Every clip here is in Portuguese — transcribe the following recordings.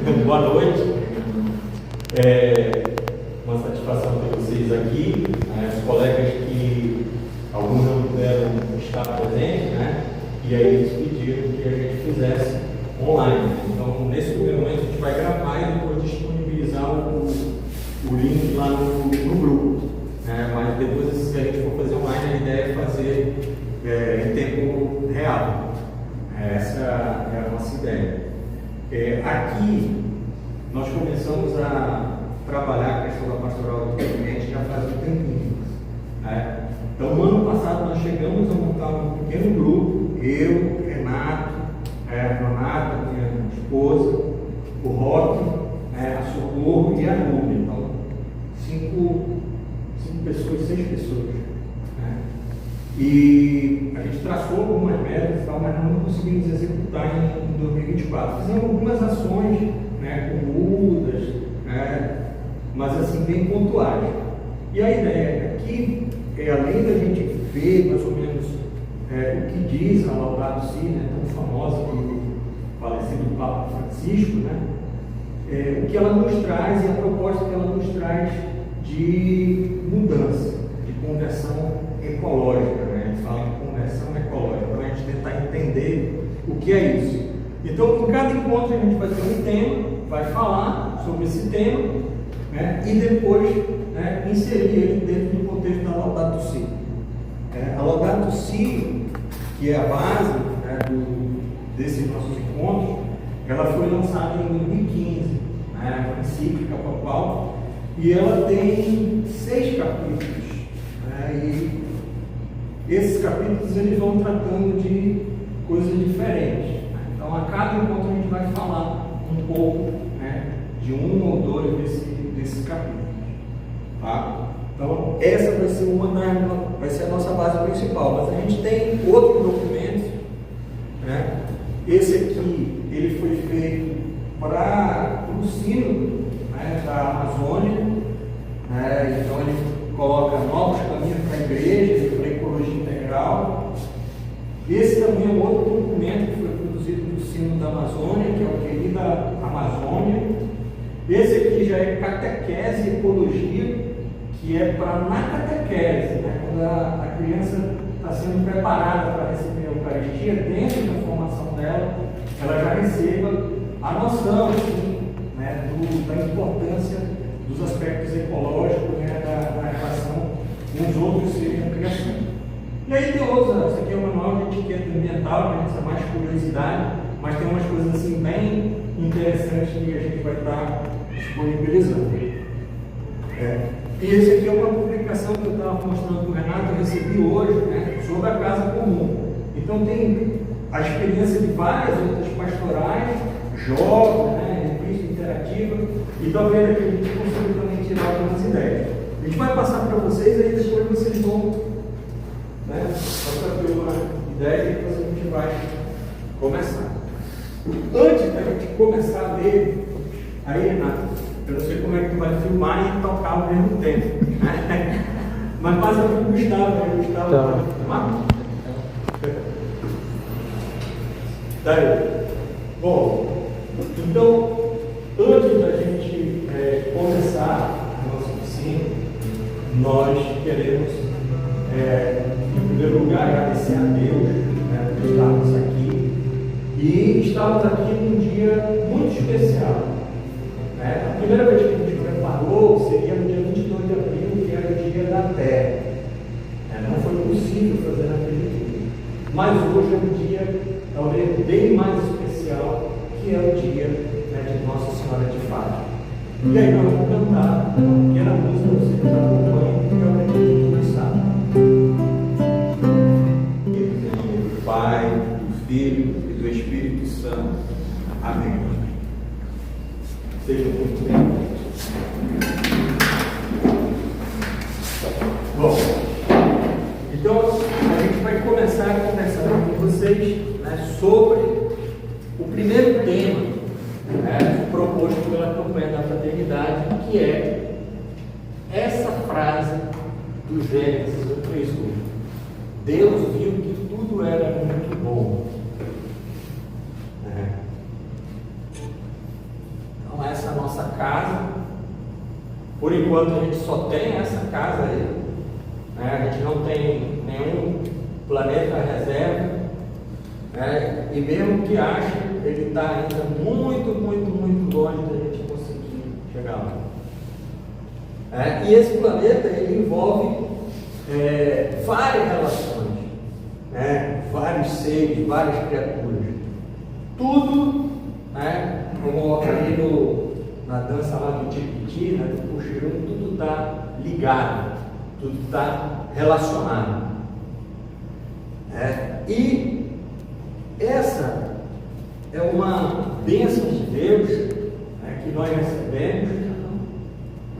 Boa noite. É uma satisfação ter vocês aqui, né? Os colegas que alguns não puderam estar presentes, né? E aí eles pediram que a gente fizesse online. Então, nesse primeiro momento, a gente vai gravar e depois disponibilizar o link lá no grupo. Mas depois, se a gente for fazer online, a ideia é fazer em tempo real. Essa é a nossa ideia. Aqui, nós começamos a trabalhar a questão da pastoral do cliente já faz um tempinho. Então, no ano passado, nós chegamos a montar um pequeno grupo, eu, Renato, Renata, minha esposa, o Roque, a Socorro e a Núbia. Então, cinco pessoas, 6 pessoas. E a gente traçou algumas metas e tal, mas não conseguimos executar em 2024. Fizemos algumas ações, com mudas, mas assim, bem pontuais. E a ideia aqui é, além da gente ver mais ou menos o que diz a Laudato Si, tão famosa do falecido Papa Francisco, o que ela nos traz e a proposta que ela nos traz de mudança, de conversão ecológica. A gente fala em conversão ecológica, para a gente tentar entender o que é isso. Então, em cada encontro, a gente vai ter um tema, vai falar sobre esse tema, e depois inserir ele dentro do contexto da Laudato Si. A Laudato Si, que é a base desses nossos encontros, ela foi lançada em 2015, uma encíclica papal, e ela tem 6 capítulos. E esses capítulos eles vão tratando de coisas diferentes. Então, a cada encontro a gente vai falar um pouco de um ou dois desses capítulos. Tá? Então, essa vai ser a nossa base principal. Mas a gente tem outros documentos. Esse aqui ele foi feito para o sino da Amazônia. Então, ele coloca novos caminhos para a igreja, para a ecologia integral. Esse também é um outro documento que foi produzido no sino da Amazônia, que é o Querida Amazônia. Esse aqui já é catequese e ecologia, que é para na catequese, quando a criança está sendo preparada para receber a Eucaristia, dentro da formação dela, ela já receba a noção da importância dos aspectos ecológicos, da relação com os outros seres da criação. E aí tem outros, esse aqui é o manual de etiqueta ambiental, que é mais curiosidade, mas tem umas coisas assim bem interessantes que a gente vai estar disponibilizando. E esse aqui é uma publicação que eu estava mostrando para o Renato, eu recebi hoje, sobre a casa comum. Então tem a experiência de várias outras pastorais, jogos, revista interativa, e talvez aqui a gente consiga também tirar algumas ideias. A gente vai passar para vocês, aí depois vocês vão, só para ter uma ideia, e depois a gente vai começar. Antes da gente começar a ler, aí, Renato, eu não sei como é que tu vai filmar e tocar ao mesmo tempo. Mas passa para o Gustavo, Gustavo. Tá. Daí. Bom, então, antes da gente começar a nossa oficina, nós queremos, em primeiro lugar, agradecer a Deus por estarmos aqui. E estamos aqui num dia muito especial. A primeira vez que a gente preparou seria no dia 22 de abril, que era o dia da Terra. Não foi possível fazer naquele dia. Mas hoje é um dia, talvez, bem mais especial, que é o dia de Nossa Senhora de Fátima. E aí nós vamos cantar uma pequena música, você que está acompanhando, que eu acredito que sabe. Em nome do Pai, do Filho e do Espírito Santo. Amém. Sejam muito bem-vindos. Bom, então a gente vai começar a conversar com vocês sobre o primeiro tema proposto pela campanha da fraternidade, que é essa frase do Gênesis 3:1. Deus viu que tudo era muito bom. nossa casa. Por enquanto a gente só tem essa casa aí, né? A gente não tem nenhum planeta reserva, né? E mesmo que ache, ele está ainda muito longe da gente conseguir chegar lá. E esse planeta ele envolve várias relações, né? Vários seres, várias criaturas, tudo, né? Como ali na dança lá do Tipiti, né? Do Puxirum, tudo está ligado, tudo está relacionado. E essa é uma bênção de Deus, né? Que nós recebemos,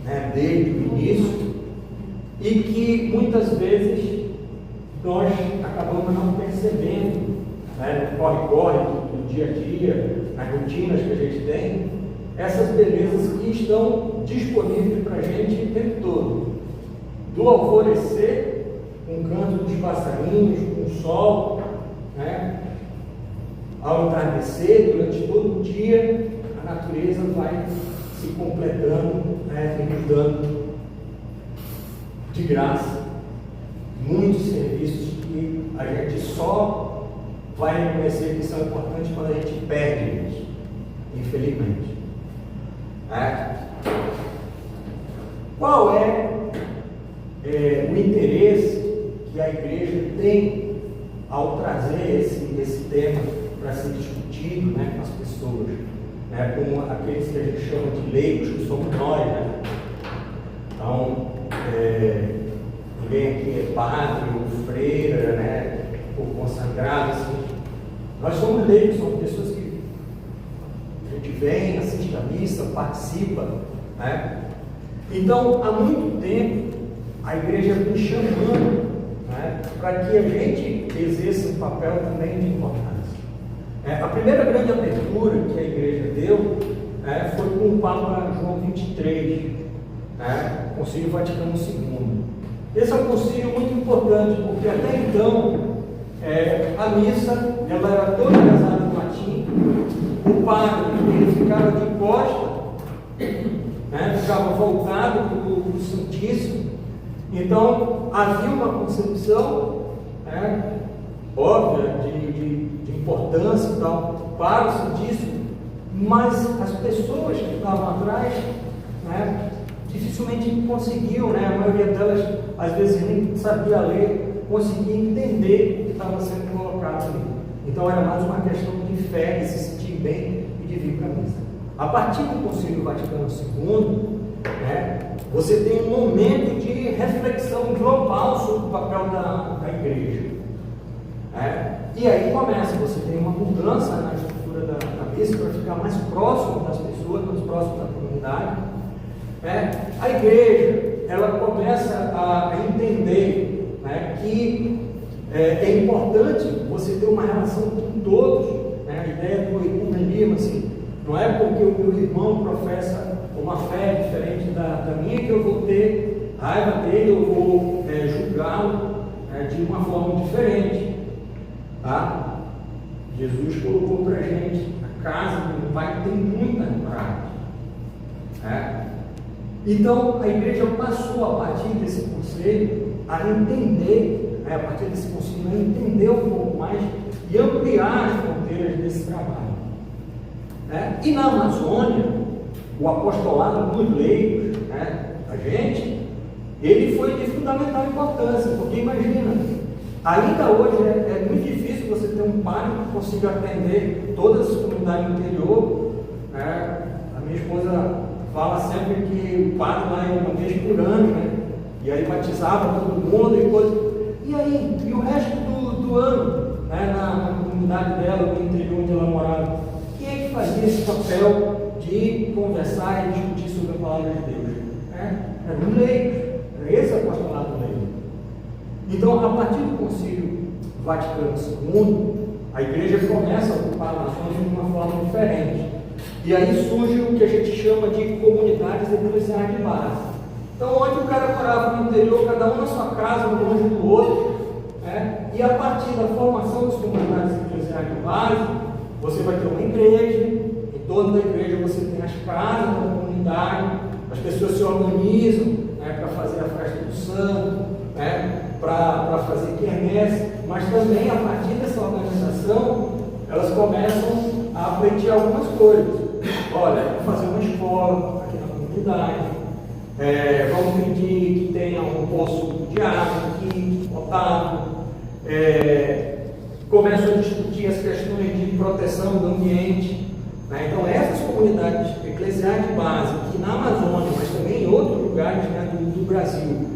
né? Desde o início, e que muitas vezes nós acabamos não percebendo, né? No corre-corre do dia a dia, nas rotinas que a gente tem, essas belezas que estão disponíveis para a gente o tempo todo. Do alvorecer, com o canto dos passarinhos, com o sol, né? Ao entardecer, durante todo o dia, a natureza vai se completando, né? E nos dando de graça muitos serviços que a gente só vai reconhecer que são importantes quando a gente perde isso, infelizmente. Qual é o interesse que a igreja tem ao trazer esse tema para ser discutido, né, com as pessoas, né, como aqueles que a gente chama de leigos, que somos nós, né? Então, ninguém aqui é padre ou freira, né, ou consagrado, assim. Nós somos leigos, somos pessoas que a gente vem, assiste a missa, participa, né? Então, há muito tempo, a igreja vem chamando, né, para que a gente exerça um papel também de importância. A primeira grande abertura que a igreja deu foi com o Papa João XXIII, né, Concílio Vaticano II. Esse é um concílio muito importante, porque até então a missa ela era toda rezada em latim. O padre ele ficava de costa, né, ficava voltado para o Santíssimo. Então havia uma concepção, né, óbvia de importância e tal para o Santíssimo, mas as pessoas que estavam atrás, né, dificilmente conseguiam, né, a maioria delas às vezes nem sabia ler, conseguia entender o que estava sendo colocado ali. Então era mais uma questão de fé, de se sentir bem e de vir para a missa. A partir do Concílio Vaticano II, né, você tem um momento de reflexão global sobre o papel da igreja. E aí começa, você tem uma mudança na estrutura da missa para ficar mais próximo das pessoas, mais próximo da comunidade. A igreja ela começa a entender, né, que é importante você ter uma relação com todos, né? A ideia do ecumenismo, assim, não é porque o meu irmão professa uma fé diferente da minha que eu vou ter raiva dele, eu vou julgá-lo de uma forma diferente. Tá? Jesus colocou para a gente: a casa do meu pai tem muita morada. Então a igreja passou, a partir desse conselho, a entender, a partir desse concílio, a entender um pouco mais e ampliar as fronteiras desse trabalho. E na Amazônia, o apostolado dos leigos, a gente, ele foi de fundamental importância, porque imagina, ainda hoje é muito difícil você ter um padre que consiga atender todas as comunidades do interior. A minha esposa fala sempre que o padre lá ia uma vez por ano, né? E aí batizava todo mundo e coisa. E aí, e o resto do ano, né, na comunidade dela, no interior onde ela morava, quem é que fazia esse papel de conversar e discutir sobre a palavra de Deus? Era um leigo, era esse apostolado leigo. Então, a partir do Concílio Vaticano II, a igreja começa a ocupar nações de uma forma diferente. E aí surge o que a gente chama de comunidades eclesiais de base. Então, onde o cara morava no interior, cada um na sua casa, um longe do outro, e a partir da formação das comunidades eclesiais de base, você vai ter uma igreja, em torno da igreja você tem as casas da comunidade, organizam, né, para fazer a festa do santo, né, para fazer quermesse, mas também a partir dessa organização elas começam a aprender algumas coisas. Olha, vamos fazer uma escola aqui na comunidade, vamos pedir que tenha um poço de água aqui, potável, começam a discutir as questões de proteção do ambiente. Né? Então, essas comunidades eclesiais de base, que na Amazônia, mas também em outros lugares, né, do Brasil,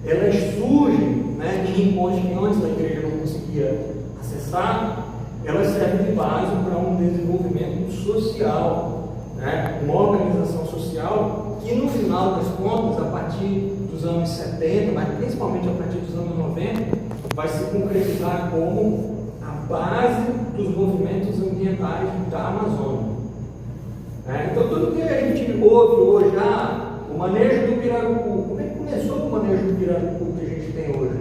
elas surgem, né, em rincões que antes a igreja não conseguia acessar, elas servem de base para um desenvolvimento social, né, uma organização social que, no final das contas, a partir dos anos 70, mas principalmente a partir dos anos 90, vai se concretizar como a base dos movimentos ambientais da Amazônia. Então, tudo que a gente ouve hoje, o manejo do pirarucu, como é que começou o manejo do pirarucu que a gente tem hoje?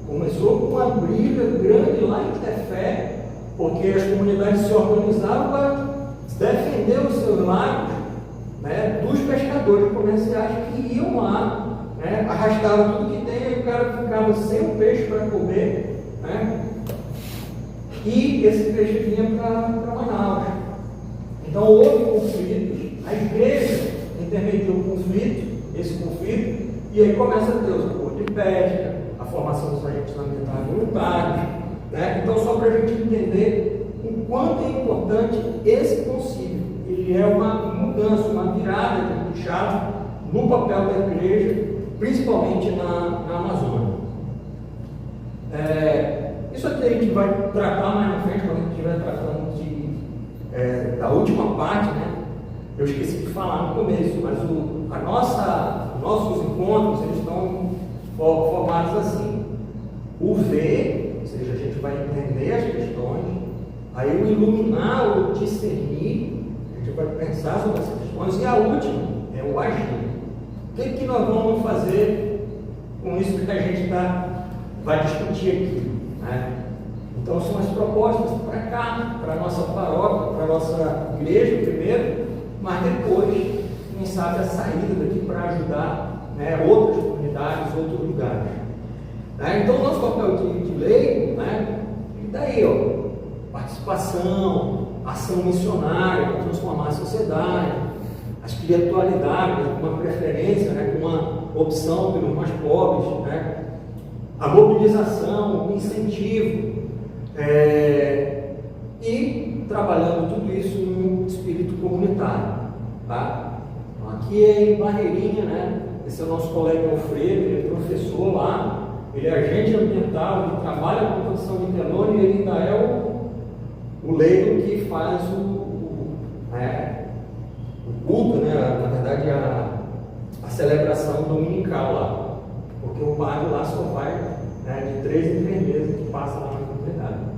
Começou com uma briga grande lá em Tefé, porque as comunidades se organizavam para defender os seus lagos, né, dos pescadores comerciais que iam lá, né, arrastavam tudo que tem, e o cara ficava sem o peixe para comer, né, e esse peixe vinha para Manaus. Então houve conflitos, a igreja intermediou o conflito, esse conflito, e aí começa a ter os acordos de pesca, a formação dos agentes ambientais voluntários, né? Então, só para a gente entender o quanto é importante esse concílio. Ele é uma mudança, uma virada de chave no papel da igreja, principalmente na Amazônia. Isso aqui a gente vai tratar mais na frente, quando a gente estiver tratando da última parte, né? Eu esqueci de falar no começo, mas nossos encontros, eles estão formados assim. O ver, ou seja, a gente vai entender as questões, aí o iluminar, o discernir, a gente vai pensar sobre essas questões, e a última é o agir. O que nós vamos fazer com isso que a gente vai discutir aqui, né? Então, são as propostas para cá, para a nossa paróquia, para a nossa igreja primeiro, mas depois, quem sabe, a saída daqui para ajudar, né, outras comunidades, outros lugares. Então, o nosso papel de leigo, né, e daí, participação, ação missionária para transformar a sociedade, a espiritualidade, uma preferência, né, uma opção pelos mais pobres, né, a mobilização, o incentivo, e trabalhando tudo isso no espírito comunitário. Tá? Então, aqui é em Barreirinha, né? Esse é o nosso colega Alfredo, ele é professor lá, ele é agente ambiental, ele trabalha com produção de telone e ele ainda é o leigo que faz o culto, né? Na verdade, a celebração dominical lá, porque o padre lá só vai, né, de 3 em 3 meses que passa lá na comunidade.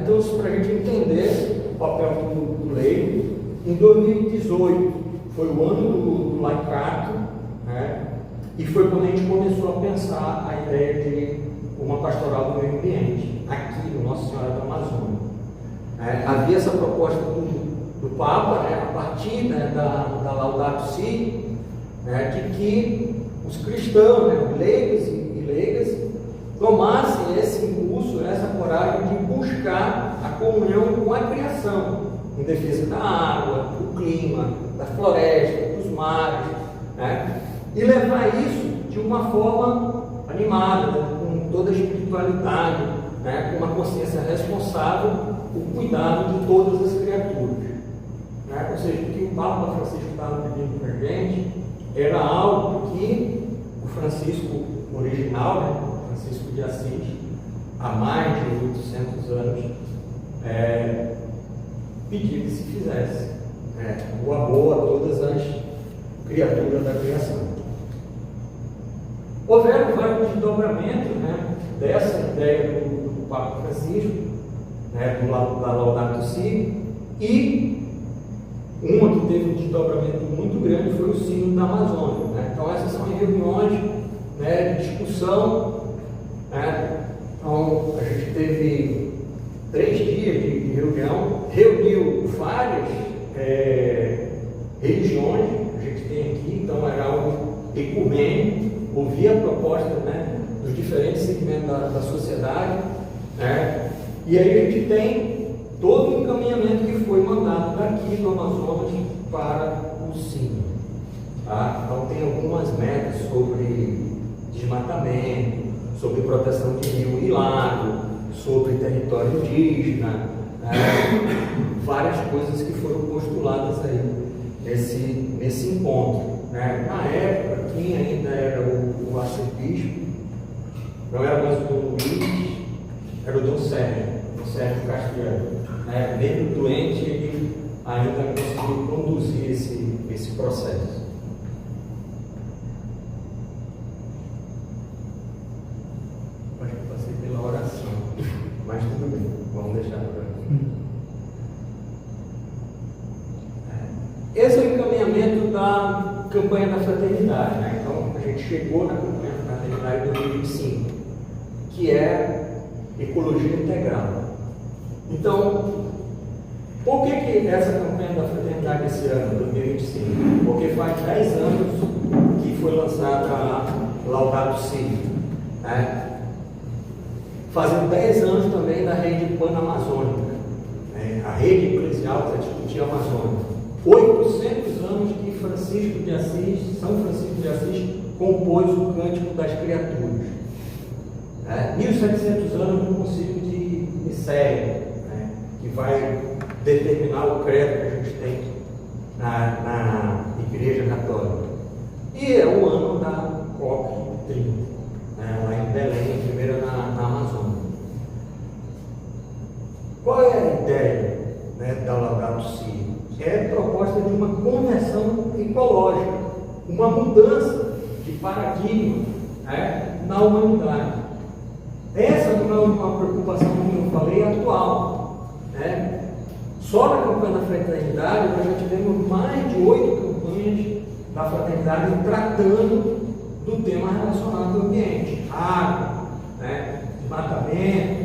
Então, isso para a gente entender o papel do leigo. Em 2018 foi o ano do laicato, né? E foi quando a gente começou a pensar a ideia de uma pastoral do meio ambiente aqui no Nossa Senhora da Amazônia. Havia essa proposta do Papa, né, a partir, né, da Laudato Si, né, de que os cristãos, né, leigos e leigas, tomassem esse impulso, essa coragem de buscar a comunhão com a criação, em defesa da água, do clima, da floresta, dos mares, né? E levar isso de uma forma animada, né? Com toda a espiritualidade, né? Com uma consciência responsável, o cuidado de todas as criaturas. Né? Ou seja, o que o Papa Francisco estava pedindo para a gente era algo que o Francisco original, né? Francisco de Assis, há mais de 800 anos, pedia que se fizesse. Boa boa a todas as criaturas da criação. Houveram vários desdobramentos, né, dessa ideia do Papa Francisco, né, do lado da Laudato Si, e uma que teve um desdobramento muito grande foi o Sínodo da Amazônia. Né? Então, essas são reuniões, né, de discussão. Então, a gente teve 3 dias de reunião, reuniu várias religiões que a gente tem aqui. Então, ecumênico, ouvir a proposta, né, dos diferentes segmentos da sociedade, né, e aí a gente tem todo o encaminhamento que foi mandado daqui do Amazonas para o CIM. Tá? Então tem algumas metas sobre desmatamento, sobre proteção de rio e lago, sobre território indígena, várias coisas que foram postuladas aí nesse encontro. Né? Na época, quem ainda era o arcebispo, não era mais o Dom Luiz, era o Dom Sérgio Castelhano. Né? Mesmo doente, ele ainda conseguiu conduzir esse processo. Acho que eu passei pela oração, mas tudo bem, vamos deixar para aqui. Esse é o encaminhamento da campanha da fraternidade. Né? Então, a gente chegou na campanha da fraternidade de 2025, que é ecologia integral. Então, por que essa campanha da fraternidade esse ano, 2025? Porque faz 10 anos que foi lançada a Laudato Si, né? Fazendo 10 anos também da rede Panamazônica, né? A rede eclesial da Atitude Amazônica. 800 anos que São Francisco de Assis compôs o Cântico das Criaturas. 1700 anos do Concílio de Nicéia, né? Que vai determinar o credo que a gente tem na Igreja Católica. E é o ano da COP30, né? Lá em Belém, a primeira na Amazônia. Qual é a ideia, né, da Laudato Si? É a proposta de uma conversão ecológica, uma mudança de paradigma, né, na humanidade. Essa não é uma preocupação, como eu falei, atual. Né? Só na campanha da fraternidade nós já tivemos mais de 8 campanhas da fraternidade tratando do tema relacionado ao ambiente, água, né, desmatamento,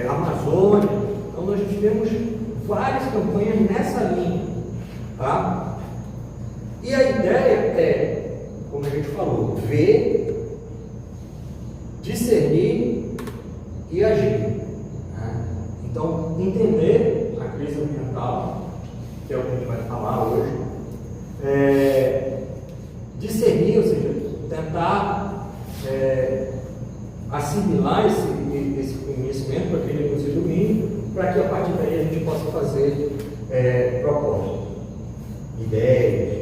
Amazônia. Então nós tivemos várias campanhas nessa linha. Tá? E a ideia é, como a gente falou, ver, discernir e agir. Né? Então, entender a crise ambiental, que é o que a gente vai falar hoje, discernir, ou seja, tentar assimilar esse conhecimento para que ele consiga domínio, para que a partir daí a gente possa fazer propostas, ideias,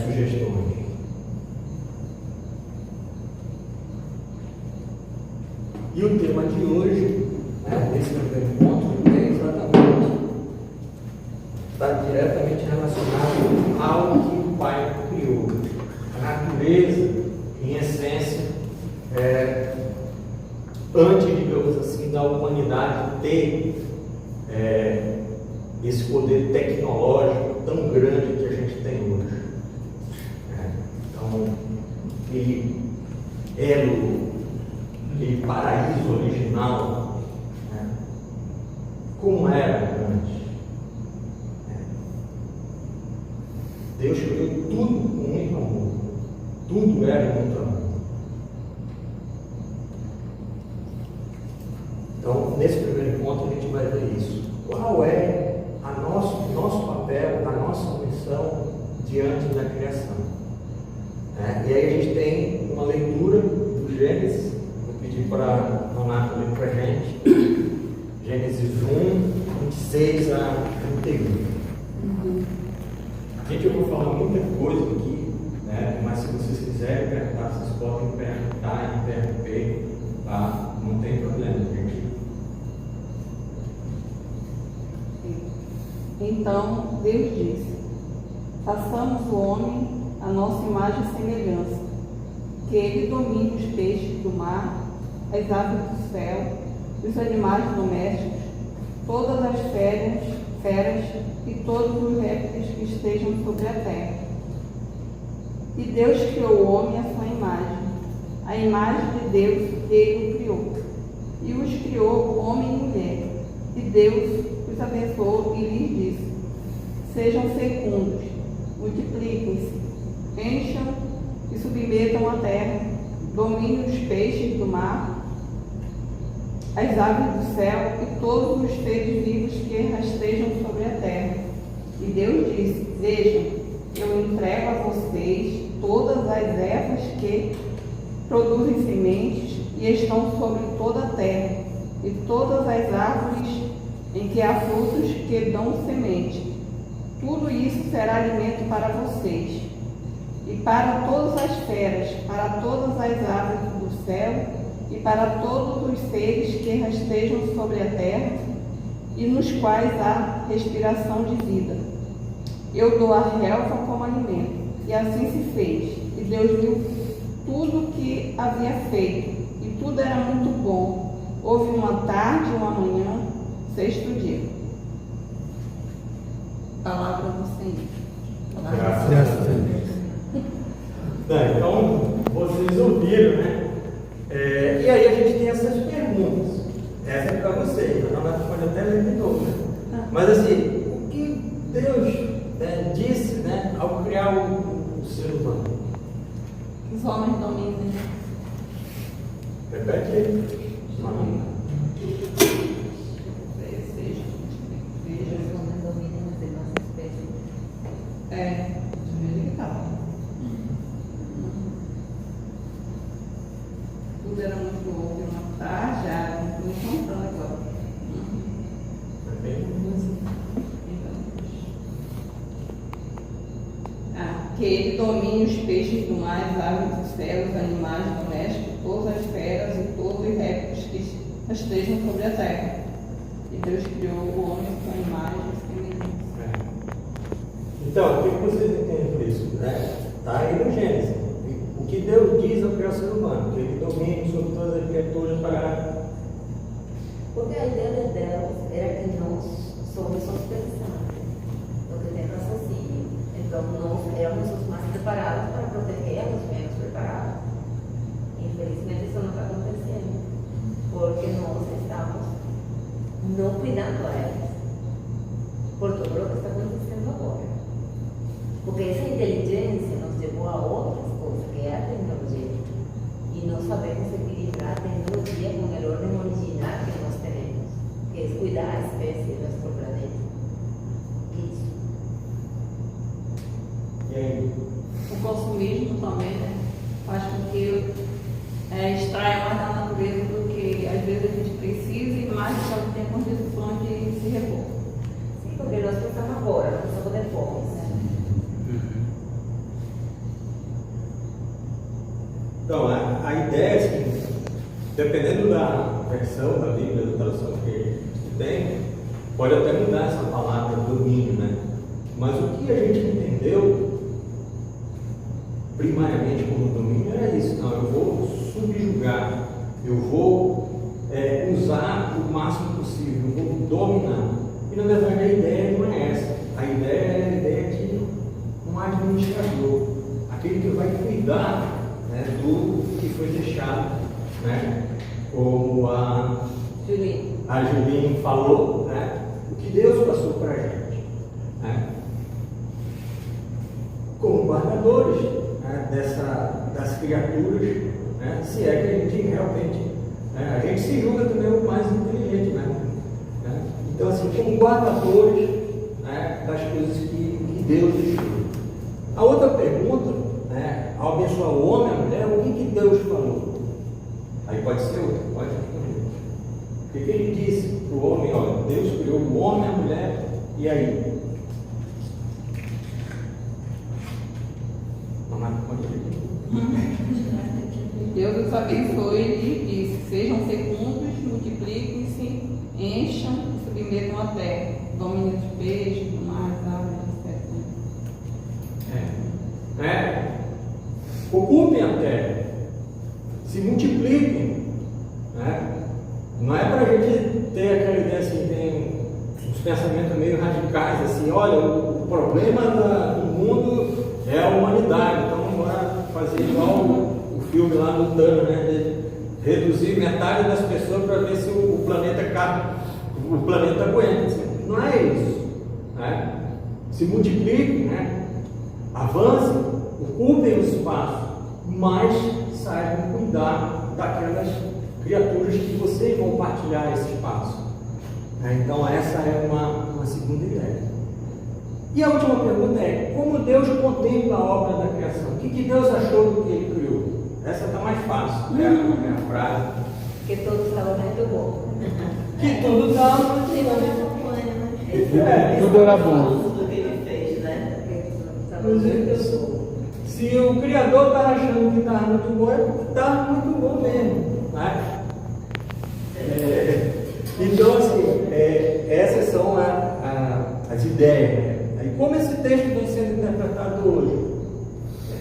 sugestões. E o tema de hoje, nesse primeiro ponto, está diretamente relacionado ao que o Pai criou. A natureza, em essência, antes, digamos assim, da humanidade ter esse poder tecnológico tão grande que a gente tem hoje. Então, aquele paraíso original, como era antes. Deus criou tudo com muito amor. Tudo era muito amor. Então, nesse primeiro ponto, a gente vai ver isso. Qual é o nosso papel, a nossa missão diante da criação? E aí a gente tem uma leitura do Gênesis. Vou pedir para a Nonato ler para a gente. Gênesis 1, 26 a 31. Gente, eu vou falar muita coisa aqui, mas se vocês quiserem perguntar, vocês podem perguntar, interromper, tá? Não tem problema, gente. Então Deus disse: façamos o homem a nossa imagem e semelhança, que ele domine os peixes do mar, as aves do céu, os animais domésticos, todas as feras e todos os répteis que estejam sobre a terra. E Deus criou o homem à sua imagem. A imagem de Deus ele o criou. E os criou homem e mulher. E Deus os abençoou e lhes disse: sejam fecundos, multipliquem-se, encham e submetam a terra, dominem os peixes do mar, as aves do céu e todos os seres vivos que rastejam sobre a terra. E Deus disse: vejam, eu entrego a vocês todas as ervas que produzem sementes e estão sobre toda a terra, e todas as árvores em que há frutos que dão semente. Tudo isso será alimento para vocês. E para todas as feras, para todas as aves do céu e para todos os seres que rastejam sobre a terra e nos quais há respiração de vida. Eu dou a relva como alimento. E assim se fez. E Deus viu tudo o que havia feito, e tudo era muito bom. Houve uma tarde e uma manhã, sexto dia. Palavra do Senhor. Graças a Deus. Então, vocês ouviram, né? E aí a gente tem essas perguntas. Essa é para vocês. A Ana pode até ler de novo, né? Mas assim, o que Deus disse, né, ao criar o ser humano? Os homens dominam. Repete aí. Tudo era muito bom, de uma tarde, já estou me contando agora. Que ele domine os peixes do mar, as aves do céu, os animais domésticos, todas as feras e todos os répteis que rastejam sobre a terra. E Deus criou o homem com a imagem e semelhança. Então, o que vocês entendem por isso? Está aí no Gênesis. O que Deus diz ao criar o ser humano, que ele domine sobre todas as criaturas para... Porque a ideia de Deus era que nós somos os pensantes, lo que tem raciocínio. Então, nós éramos os mais preparados para proteger os menos preparados. Infelizmente, isso não está acontecendo, porque nós estamos não cuidando a eles, por todo o que está acontecendo agora. Porque essa inteligência nos levou a outras coisas, que é a tecnologia. E não sabemos equilibrar a tecnologia com o ordem original que nós temos, que é cuidar a espécie do nosso planeta. Isso. E aí? O consumismo também, né, faz com que extraia mais da natureza do que às vezes a gente precisa e mais do que tem condições de se repor. Sim, porque nós pensamos agora, nós pensamos depois. Então, a ideia é a seguinte: dependendo da versão da Bíblia, da tradução que tem, pode até mudar essa palavra domínio, né? Mas o que a gente entendeu primariamente como domínio era isso. Não, eu vou subjugar, eu vou usar o máximo possível, eu vou dominar. E na verdade a ideia não é essa. A ideia é a ideia de um administrador, aquele que vai cuidar, né, do que foi deixado, né? Como a Julinho falou, né? O que Deus passou para a gente, né? Como guardadores, né, das criaturas, né? Se é que a gente realmente, né, a gente se julga também o mais inteligente, né? Então, assim, como guardadores, né, das coisas que Deus deixou. A outra pergunta, né, ao abençoar o homem e a mulher, o que Deus falou? Aí pode ser outra, pode responder. O que ele disse para o homem? Olha, Deus criou o homem e a mulher, e aí? Deus os abençoe e disse: sejam fecundos, multipliquem-se, encham e submetam a terra, dominem os peixes, do mar, as aves, etc. Ocupem a terra, se multipliquem, né? Não é para a gente ter aquela ideia assim, tem uns pensamentos meio radicais assim, olha, o problema do mundo é a humanidade, então bora fazer igual o filme lá do Thanos, né? De reduzir metade das pessoas para ver se o planeta cabe, o planeta aguenta. Assim. Não é isso, né? Se multipliquem, né? Avancem, ocupem o espaço, mas saibam cuidar daquelas criaturas que vocês vão partilhar esse espaço. Então essa é uma segunda ideia. E a última pergunta é: como Deus contempla a obra da criação? O que Deus achou do que Ele criou? Essa está mais fácil, é a frase. Que tudo estava muito bom. Que tudo estava Tudo Tudo era bom. do que ele fez, né? Estava muito bom. Se o Criador está achando que está muito bom, é porque está muito bom mesmo. Né? Então, assim, essas são as ideias. Né? E como esse texto vem sendo interpretado hoje?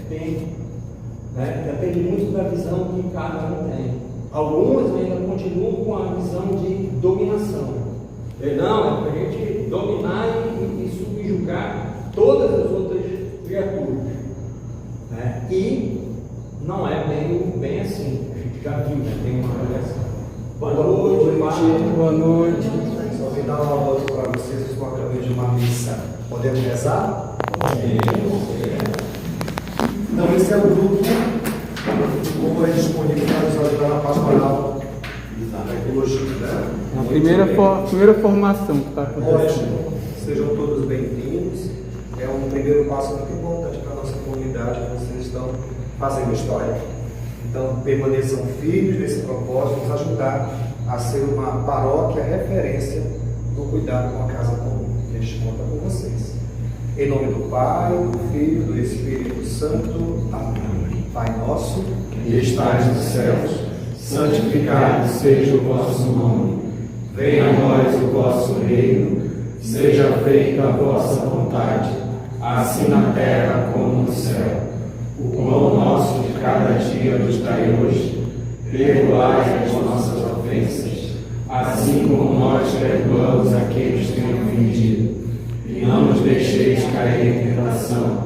Depende muito da visão que cada um tem. Alguns ainda continuam com a visão de dominação. Não, é para a gente dominar e subjugar todas as outras criaturas. Né? E não é bem assim. A gente já viu, né? Tem uma avaliação. Boa noite. Boa noite. Só vim dar uma volta para vocês, eu acabei de uma missa. Podemos rezar? Então, esse é o grupo como é disponível para nos ajudar na pastoral da ecologia, né? A primeira formação que está acontecendo. Ótimo. Sejam todos bem-vindos. É um primeiro passo muito importante para a nossa comunidade, que vocês estão fazendo história. Então, permaneçam firmes nesse propósito, nos ajudar a ser uma paróquia referência do cuidado com a casa comum. A gente conta com vocês. Em nome do Pai, do Filho e do Espírito Santo. Amém. Pai nosso, que estais nos céus, santificado seja o vosso nome. Venha a nós o vosso reino, seja feita a vossa vontade, assim na terra como no céu. O pão nosso de cada dia nos dai hoje. Perdoai as nossas ofensas, assim como nós perdoamos a quem nos tem ofendido. E não nos deixeis cair em tentação,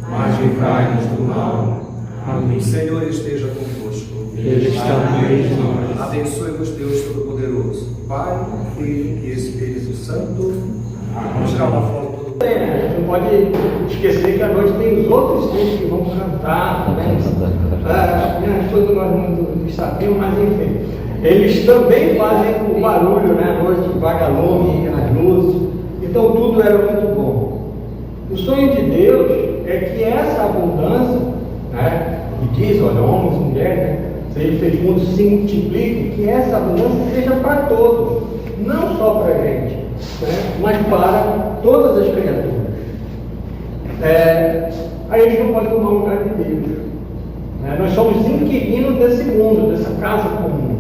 mas livrai-nos do mal. Amém. O Senhor esteja convosco. Ele está no meio de nós. Abençoe-vos, Deus Todo-Poderoso, Pai, Filho e Espírito Santo. Vamos tirar uma foto. Não pode esquecer que à noite tem os outros filhos que vão cantar também. Todos nós não sabemos, mas enfim. Eles também fazem o barulho, né? À noite, o vagalume, as luzes. Então tudo era muito bom. O sonho de Deus é que essa abundância, né? E diz, olha, homens e mulheres, né? Se ele fez mundo se multiplique, que essa abundância seja para todos, não só para a gente, né? Mas para todas as criaturas. A gente não pode tomar o lugar de Deus. Né? Nós somos inquilinos desse mundo, dessa casa comum.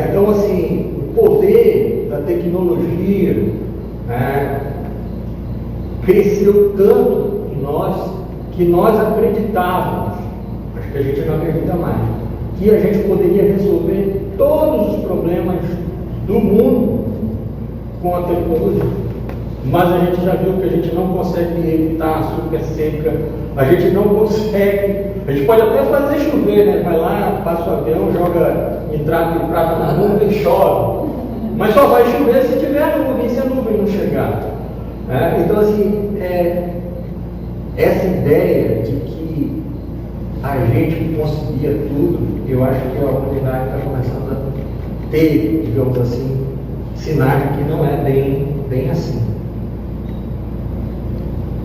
Então, assim, o poder da tecnologia cresceu tanto em nós que nós acreditávamos, acho que a gente não acredita mais, que a gente poderia resolver todos os problemas do mundo com a tecnologia. Mas a gente já viu que a gente não consegue evitar a super seca, a gente não consegue, a gente pode até fazer chover, né? Vai lá, passa o avião, joga nitrato de prata na nuvem e chove. Mas só vai chover se tiver nuvem, se a nuvem não chegar. Então, assim, essa ideia de que a gente conseguia tudo, eu acho que a humanidade está começando a ter, digamos assim, sinais de que não é bem assim.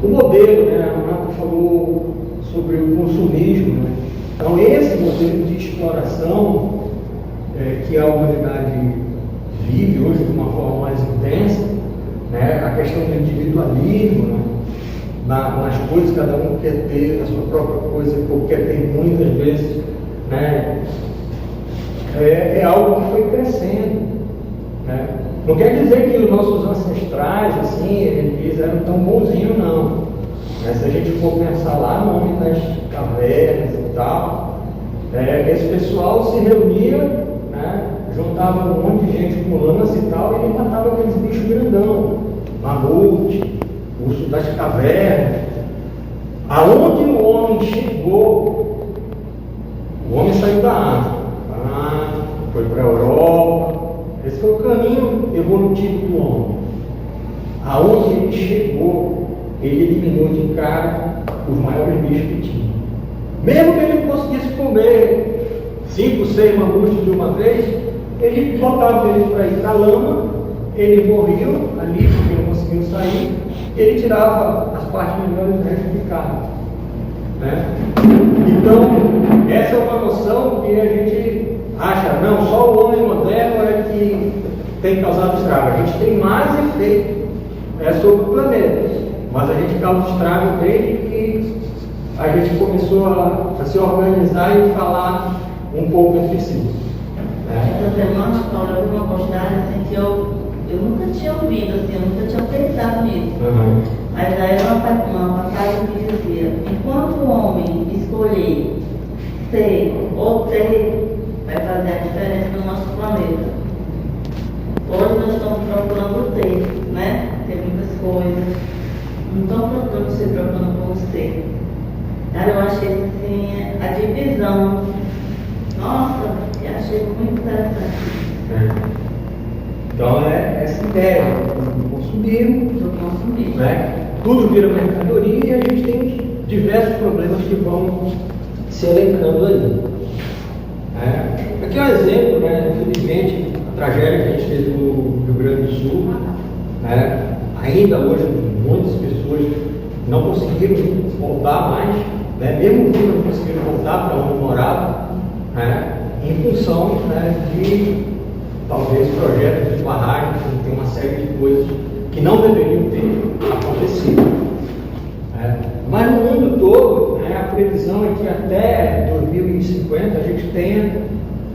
O modelo, né, a Renata falou sobre o consumismo, né? Então esse modelo de exploração que a humanidade vive hoje de uma forma mais intensa, né? A questão do individualismo, né? Nas coisas, cada um quer ter a sua própria coisa, ou quer ter muitas vezes, né? É algo que foi crescendo, né? Não quer dizer que os nossos ancestrais, assim, eles eram tão bonzinhos, não. Mas se a gente for pensar lá no homem das cavernas e tal, esse pessoal se reunia, né, juntava um monte de gente com lança e tal, e ele matava aqueles bichos grandão, mamute, urso das cavernas. Aonde o homem chegou, o homem saiu da África, foi para a Europa. Esse foi o caminho evolutivo do homem. Aonde ele chegou, ele eliminou de cara os maiores bichos que tinha. Mesmo que ele não conseguisse comer 5, 6 mangostas de uma vez, ele botava ele para ir para a lama, ele morria ali, porque não conseguiu sair, ele tirava as partes melhores do resto ficava. Né? Então, essa é uma noção que a gente acha, não, só o homem moderno é que tem causado estrago. A gente tem mais efeito sobre o planeta, mas a gente causa estrago desde que a gente começou a se organizar e falar um pouco entre si. Essa semana, Paulo, eu vi uma postagem assim, que eu nunca tinha ouvido, assim, eu nunca tinha pensado nisso. Mas aí era uma passagem que dizia: enquanto o homem escolher ser ou ter, vai fazer a diferença no nosso planeta. Hoje nós estamos procurando ter, né? Ter muitas coisas. Não estamos procurando se preocupando com o ser. Cara, eu achei assim, a divisão. Nossa, eu achei muito interessante. Então é essa ideia do consumismo, né? Tudo vira mercadoria e a gente tem diversos problemas que vão se elencando aí. Aqui é um exemplo, né? Infelizmente, a tragédia que a gente teve no Rio Grande do Sul, né? Ainda hoje muitas pessoas não conseguiram voltar mais, né? Mesmo que não conseguiram voltar para onde moravam, né? Em função, né, de talvez projetos de barragem, que tem uma série de coisas que não deveriam ter acontecido. Mas no mundo todo, né, a previsão é que até 2050 a gente tenha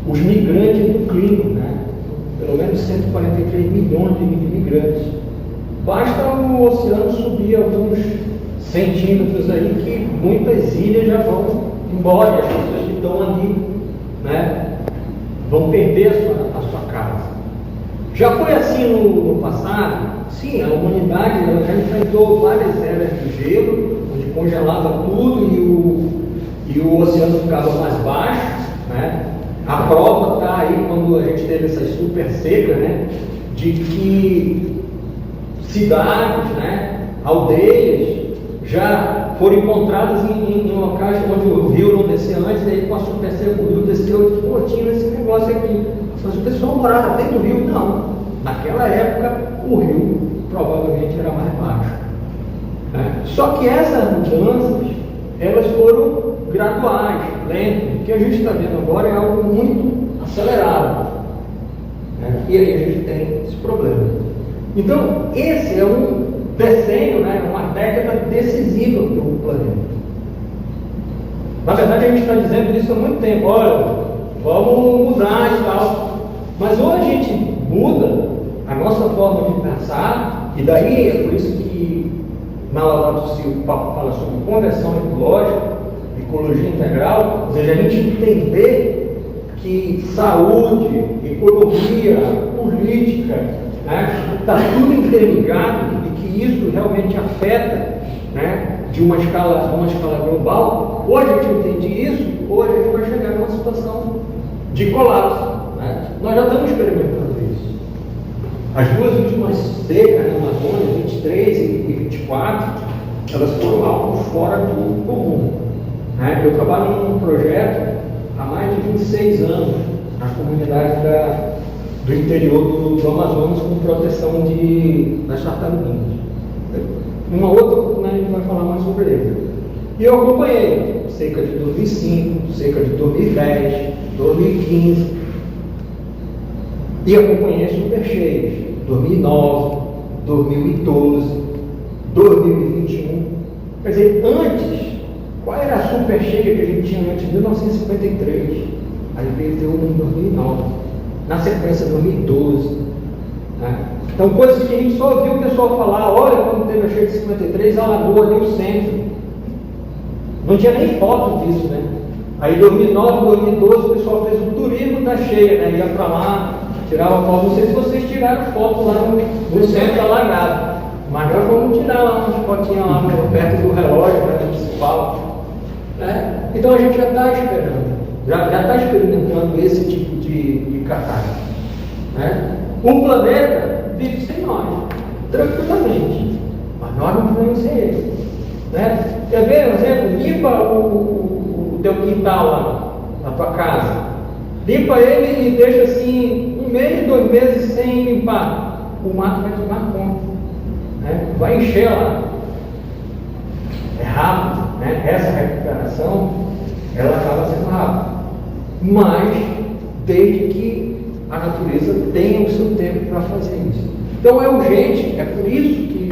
os migrantes do clima, né? Pelo menos 143 milhões de imigrantes. Basta o oceano subir alguns centímetros aí que muitas ilhas já vão embora, as pessoas que estão ali, né, vão perder a sua casa. Já foi assim no passado? Sim, a humanidade ela já enfrentou várias eras de gelo, onde congelava tudo e o oceano ficava mais baixo, né? A prova está aí quando a gente teve essa super seca, né? De que cidades, né? Aldeias já foram encontradas em locais onde o rio não descia antes, e aí com a super seca o rio desceu e pô, tinha esse negócio aqui. Mas o pessoal morava dentro do rio? Não. Naquela época o rio provavelmente era mais baixo. Né? Só que essas mudanças elas foram graduais, lentas. O que a gente está vendo agora é algo muito acelerado. Né? E aí a gente tem esse problema. Então, esse é um desenho, né? Uma década decisiva para o planeta. Na verdade, a gente está dizendo isso há muito tempo. Olha, vamos mudar e tal. Mas ou a gente muda a nossa forma de pensar, e daí é por isso que na Laudato Si o Papa fala sobre conversão ecológica, ecologia integral, ou seja, a gente entender que saúde, economia, política, está tudo interligado e que isso realmente afeta, né, de uma escala global. Ou a gente entende isso, ou a gente vai chegar numa situação de colapso. Né? Nós já estamos experimentando isso. As duas últimas secas na Amazônia, 23 e 24, elas foram algo fora do comum. Né? Eu trabalho num projeto há mais de 26 anos nas comunidades do interior do Amazonas com proteção das tartaruguinhas. Uma outra, né, a gente vai falar mais sobre ele. E eu acompanhei seca de 2005, seca de 2010, 2015. E acompanhei supercheias, 2009, 2012, 2021. Quer dizer, antes, qual era a supercheia que a gente tinha antes? 1953. Aí veio ter uma em 2009. Na sequência, 2012. Né? Então, coisas que a gente só ouviu o pessoal falar: olha, quando teve a cheia de 53, a Lagoa deu centro. Não tinha nem foto disso, né? Aí, 2009, 2012, o pessoal fez o turismo da cheia, né? Ia para lá, tirava foto. Não sei se vocês tiraram foto lá no centro alagado, mas nós vamos tirar lá umas fotinhas lá perto do relógio, né, municipal. Né? Então, a gente já está esperando, já está experimentando esse tipo de catástrofe. Né? O planeta vive sem nós, tranquilamente, mas nós não vivemos sem ele. Né? Quer ver, por exemplo, limpa o o teu quintal lá, na tua casa. Limpa ele e deixa assim 1 mês, 2 meses sem limpar. O mato vai tomar conta, né? Vai encher lá. É rápido, né? Essa recuperação, ela acaba sendo rápida. Mas, desde que a natureza tenha o seu tempo para fazer isso. Então é urgente, é por isso que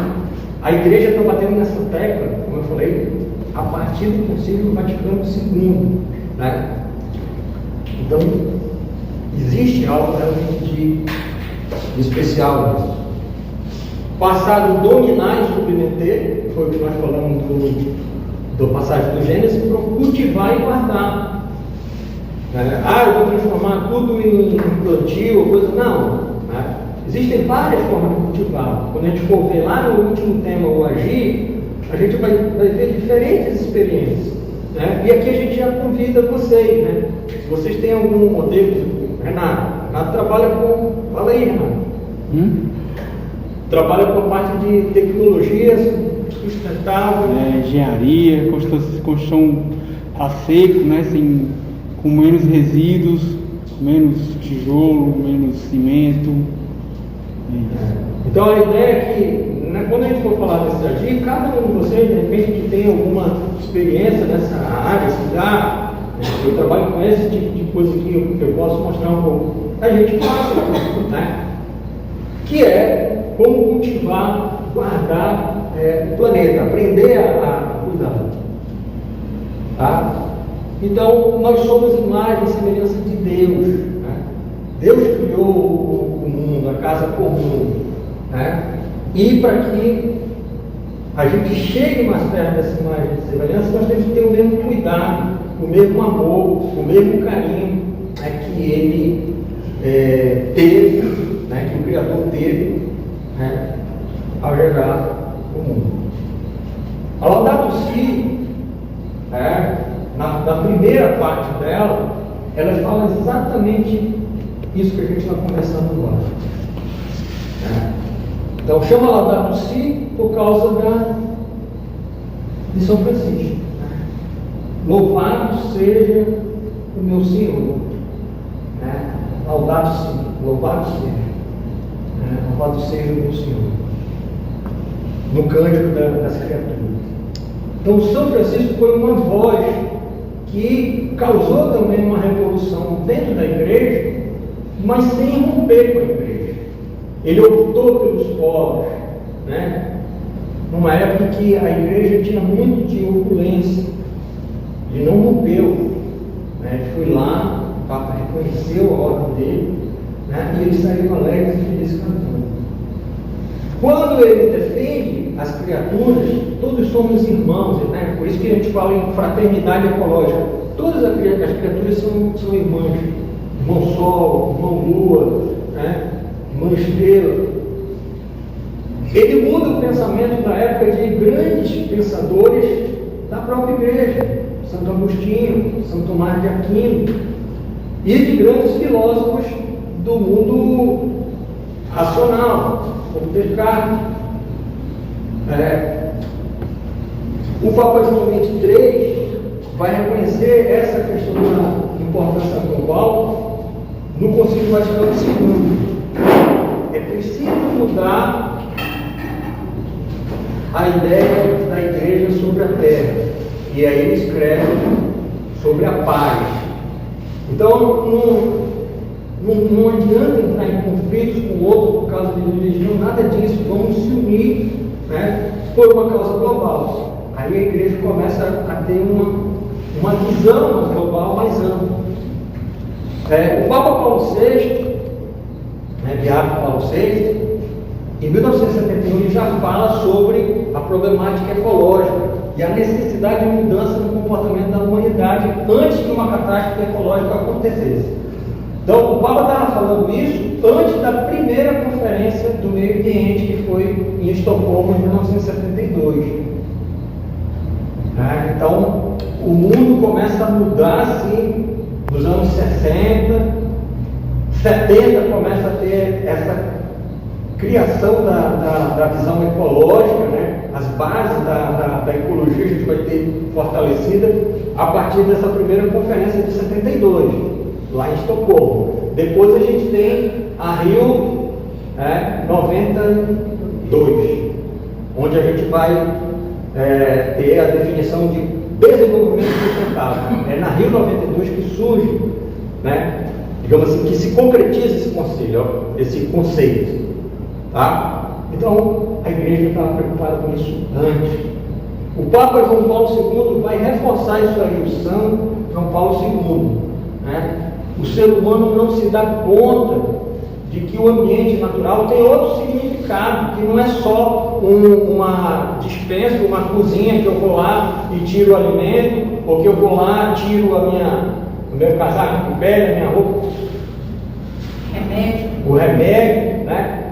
a igreja está batendo nessa tecla, como eu falei, a partir do Concílio Vaticano II, né? Então, existe algo realmente de especial nisso. Passado dominar e submeter, foi o que nós falamos do passagem do Gênesis, para cultivar e guardar. Eu vou transformar tudo em plantio ou coisa. Não. Né? Existem várias formas de cultivar. Quando a gente for ver lá no último tema, o agir, a gente vai ver diferentes experiências. Né? E aqui a gente já convida vocês. Né? Se vocês têm algum modelo, Renato trabalha com. Fala aí, Renato. Trabalha com a parte de tecnologia sustentável. Engenharia, construção a seco, né? Com menos resíduos, menos tijolo, menos cimento. Então a ideia é que, né, quando a gente for falar desse agir, cada um de vocês, de repente, que tem alguma experiência nessa área, cidade, eu trabalho com esse tipo de coisa que eu posso mostrar um pouco. A gente faz, né? Que é como cultivar, guardar o planeta, aprender a cuidar. Tá? Então, nós somos imagem e semelhança de Deus. Né? Deus criou o mundo, a casa comum. Né? E para que a gente chegue mais perto dessa imagem e semelhança, nós temos que ter o mesmo cuidado, o mesmo amor, o mesmo carinho que ele teve, né? Que o Criador teve, né? Ao gerar o mundo. A Laudato Si, na primeira parte dela, ela fala exatamente isso que a gente está conversando agora. Então chama Laudato Si por causa de São Francisco. Louvado seja o meu Senhor. Laudato Si, louvado seja. Louvado seja o meu Senhor. No cântico das criaturas. Então São Francisco foi uma voz que causou também uma revolução dentro da igreja, mas sem romper com a igreja. Ele optou pelos pobres, né? Numa época que a igreja tinha muito de opulência. Ele não rompeu, né? Ele foi lá, o Papa reconheceu a ordem dele, né? E ele saiu alegre e feliz cantando. Quando ele defende as criaturas, todos somos irmãos, né? Por isso que a gente fala em fraternidade ecológica. Todas as criaturas são irmãs. Irmão Sol, irmão Lua, né? Irmã Estrela. Ele muda o pensamento da época de grandes pensadores da própria igreja. Santo Agostinho, Santo Tomás de Aquino, e de grandes filósofos do mundo racional, como Descartes. O Papa João XXIII vai reconhecer essa questão da importância global no Concílio Vaticano II. É preciso mudar a ideia da igreja sobre a terra. E aí ele escreve sobre a paz. Então, não adianta entrar em conflitos com o outro por causa de religião, nada disso. Vamos se unir, né, por uma causa global. Aí a igreja começa a ter uma visão global mais ampla. O Papa Paulo VI, Beato Paulo VI, em 1971 ele já fala sobre a problemática ecológica e a necessidade de mudança no comportamento da humanidade antes que uma catástrofe ecológica acontecesse. Então, o Papa estava falando isso antes da primeira conferência do meio ambiente, que foi em Estocolmo, em 1972. Então, o mundo começa a mudar, assim, nos anos 60, 70 começa a ter essa criação da visão ecológica, né? As bases da ecologia. A gente vai ter ser fortalecida a partir dessa primeira conferência de 72, lá em Estocolmo. Depois a gente tem a Rio 92, onde a gente vai ter a definição de desenvolvimento sustentável. É na Rio 92 que surge, né, digamos assim, que se concretiza esse conceito. Tá? Então, a igreja estava preocupada com isso antes. O Papa João Paulo II vai reforçar isso aí, o São João Paulo II. Né? O ser humano não se dá conta de que o ambiente natural tem outro significado, que não é só uma despensa, uma cozinha que eu vou lá e tiro o alimento, ou que eu vou lá e tiro o meu casaco de pele, a minha roupa. O remédio, né?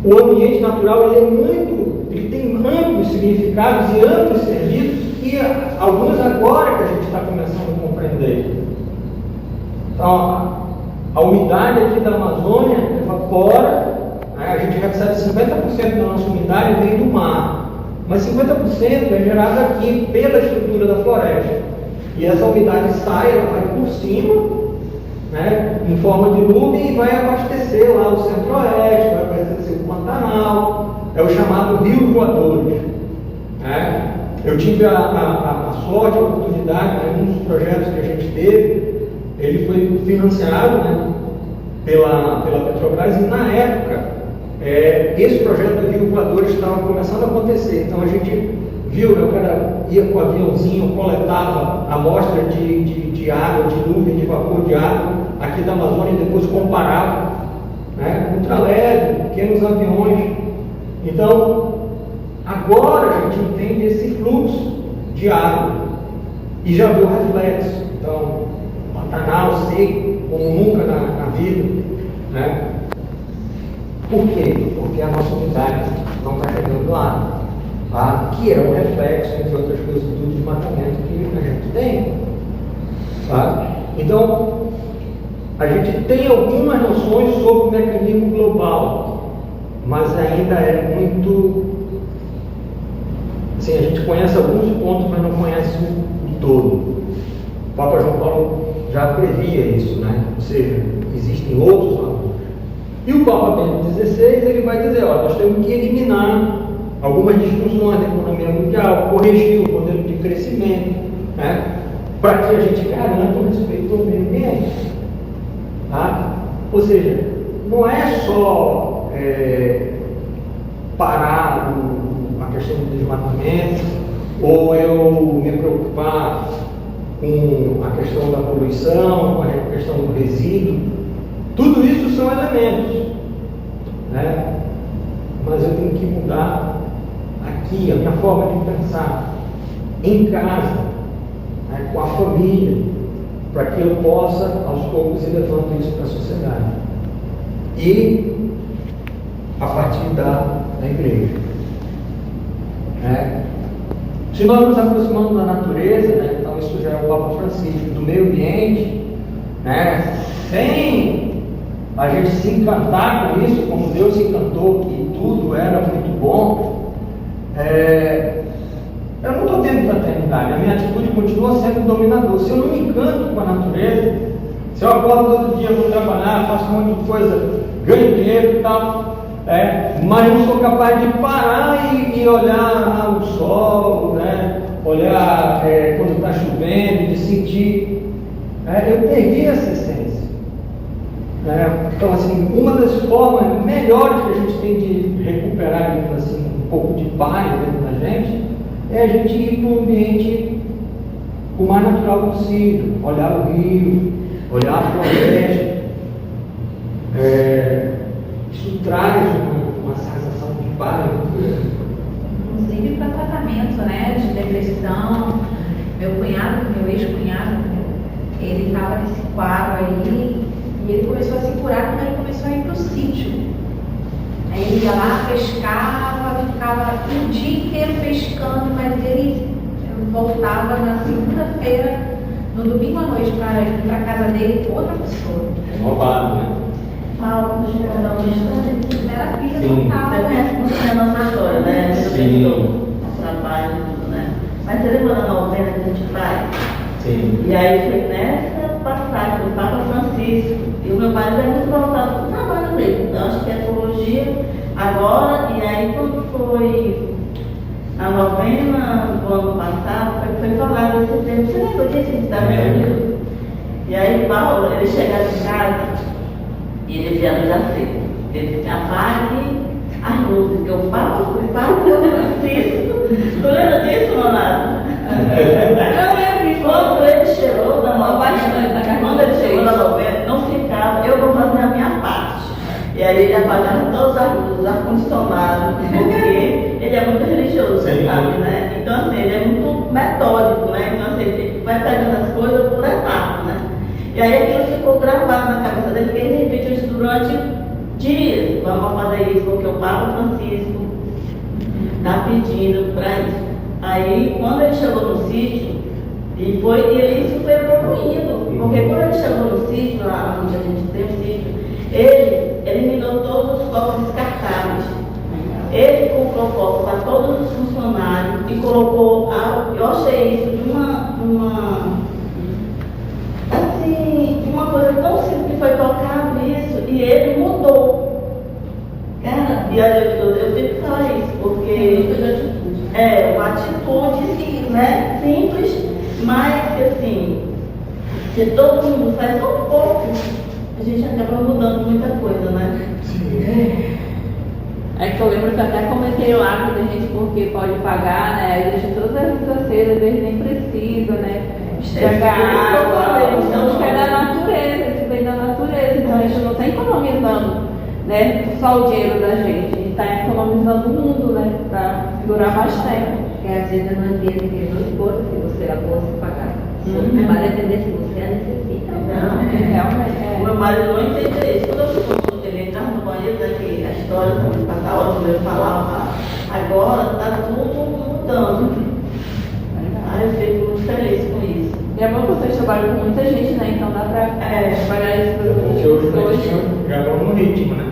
O ambiente natural ele tem amplos significados e amplos serviços que alguns agora que a gente está começando a compreender. Então, a umidade aqui da Amazônia evapora, né? A gente recebe 50% da nossa umidade vem do mar, mas 50% é gerada aqui pela estrutura da floresta. E essa umidade sai, ela vai por cima, né, em forma de nuvem e vai abastecer lá o centro-oeste, vai abastecer o Pantanal, é o chamado rio voadores. Né? Eu tive a sorte, a oportunidade, né, um dos projetos que a gente teve, ele foi financiado, né, pela Petrobras, e na época esse projeto do rio voadores estava começando a acontecer. Então a gente viu, né, o cara ia com o aviãozinho, coletava amostra de água, de nuvem, de vapor de água aqui da Amazônia e depois comparava, né, ultraleve, pequenos aviões. Então, agora a gente entende esse fluxo de água e já viu o reflexo. Então, Pantanal seco, como nunca na vida. Né? Por quê? Porque a nossa umidade não está chegando lá. Tá? Que é um reflexo, entre outras coisas, do desmatamento que a gente tem. Tá? Então, a gente tem algumas noções sobre o mecanismo global, mas ainda é muito... Assim, a gente conhece alguns pontos, mas não conhece o todo. O Papa João Paulo já previa isso, né? Ou seja, existem outros fatores. E o Papa Bento XVI, ele vai dizer, ó, nós temos que eliminar algumas disfunções da economia mundial, corrigir o modelo de crescimento, né? Para que a gente garanta o respeito ao meio ambiente. Tá? Ou seja, não é só parar a questão do desmatamento, ou eu me preocupar com a questão da poluição, com a questão do resíduo. Tudo isso são elementos, né? Mas eu tenho que mudar aqui a minha forma de pensar, em casa, né, com a família, para que eu possa, aos poucos, ir levando isso para a sociedade. E a partir da igreja. Né? Se nós nos aproximamos da natureza, né, então isso já é o Papa Francisco, do meio ambiente, né, sem a gente se encantar com isso, como Deus se encantou, que tudo era muito bom, eu não estou tendo fraternidade, a minha atitude continua sendo dominador. Se eu não me encanto com a natureza, se eu acordo todo dia, vou trabalhar, faço um monte de coisa, ganho dinheiro e tal, mas não sou capaz de parar e olhar o sol, né? Olhar quando está chovendo, de sentir. Eu perdi essa essência. Então, assim, uma das formas melhores que a gente tem de recuperar assim, um pouco de paz dentro da gente é a gente ir para um ambiente o mais natural possível, olhar o rio, olhar a floresta. Isso traz uma sensação de paz. Inclusive para tratamento, né, de depressão. Meu ex-cunhado, ele estava nesse quadro aí e ele começou a se curar quando ele começou a ir para o sítio. Aí ele ia lá, pescava, ficava um dia inteiro pescando, mas ele voltava na segunda-feira, no domingo à noite, para ir para a casa dele com outra pessoa. Roubado, né? Algo de Terapia Você total, conhece muito a nossa história, né? Sim. O trabalho, tudo, né? Mas você lembra da novena que a gente faz? Sim. E aí foi nessa passagem do Papa Francisco. E o meu marido é muito voltado para o trabalho dele. Então acho que é teologia agora. E aí quando foi a novena do ano passado, foi falado esse tempo. Você lembra disso? A gente está reunido? E aí Paulo, ele chegava em casa e ele dizia assim, ele disse, apague as luzes, que o Papa Francisco. Tu lembra disso, Leonardo? Eu lembro, quando ele chegou da novena, não ficava, eu vou fazer a minha parte. E aí ele apagava todas as luzes, ar-condicionado, porque ele é muito religioso, você sabe, né? Então assim, ele é muito metódico, né? Então assim, ele vai pegando as coisas por etapas, né? E aí aquilo ficou gravado na cabeça dele, porque ele repetiu isso durante dias. Vamos fazer isso, porque o Papa Francisco está pedindo para isso. Aí, quando ele chegou no sítio, isso foi evoluindo, porque quando ele chegou no sítio, lá onde a gente tem o sítio, ele eliminou todos os copos descartáveis. Ele comprou copos para todos os funcionários e colocou, eu achei isso de uma coisa tão simples que foi tocar isso, e ele mudou. Cara, e aí eu tenho que falar isso, porque uma atitude, né, simples, mas que assim, se todo mundo faz tão pouco, a gente acaba mudando muita coisa, né? É que eu lembro que até comentei lá com a gente porque pode pagar, né? Aí deixa todas as quintas-feiras, às vezes nem precisa, né? Estragar água, então isso é da natureza, isso vem da natureza, então a gente não está economizando, né? Só o dinheiro da gente, a gente está economizando o mundo, né? Para durar mais tempo. Porque às vezes não entende que não importa se você é boa se pagar. Vai entender se você a necessita. Realmente. O meu marido não entende isso. Quando eu fui ele entrava no banheiro, daqui, a história, quando passava hora, eu falava, agora está tudo mudando. Aí eu fico muito feliz com isso. E é bom que vocês trabalham com muita gente, né? Então dá para trabalhar isso para Hoje já vamos no ritmo, né?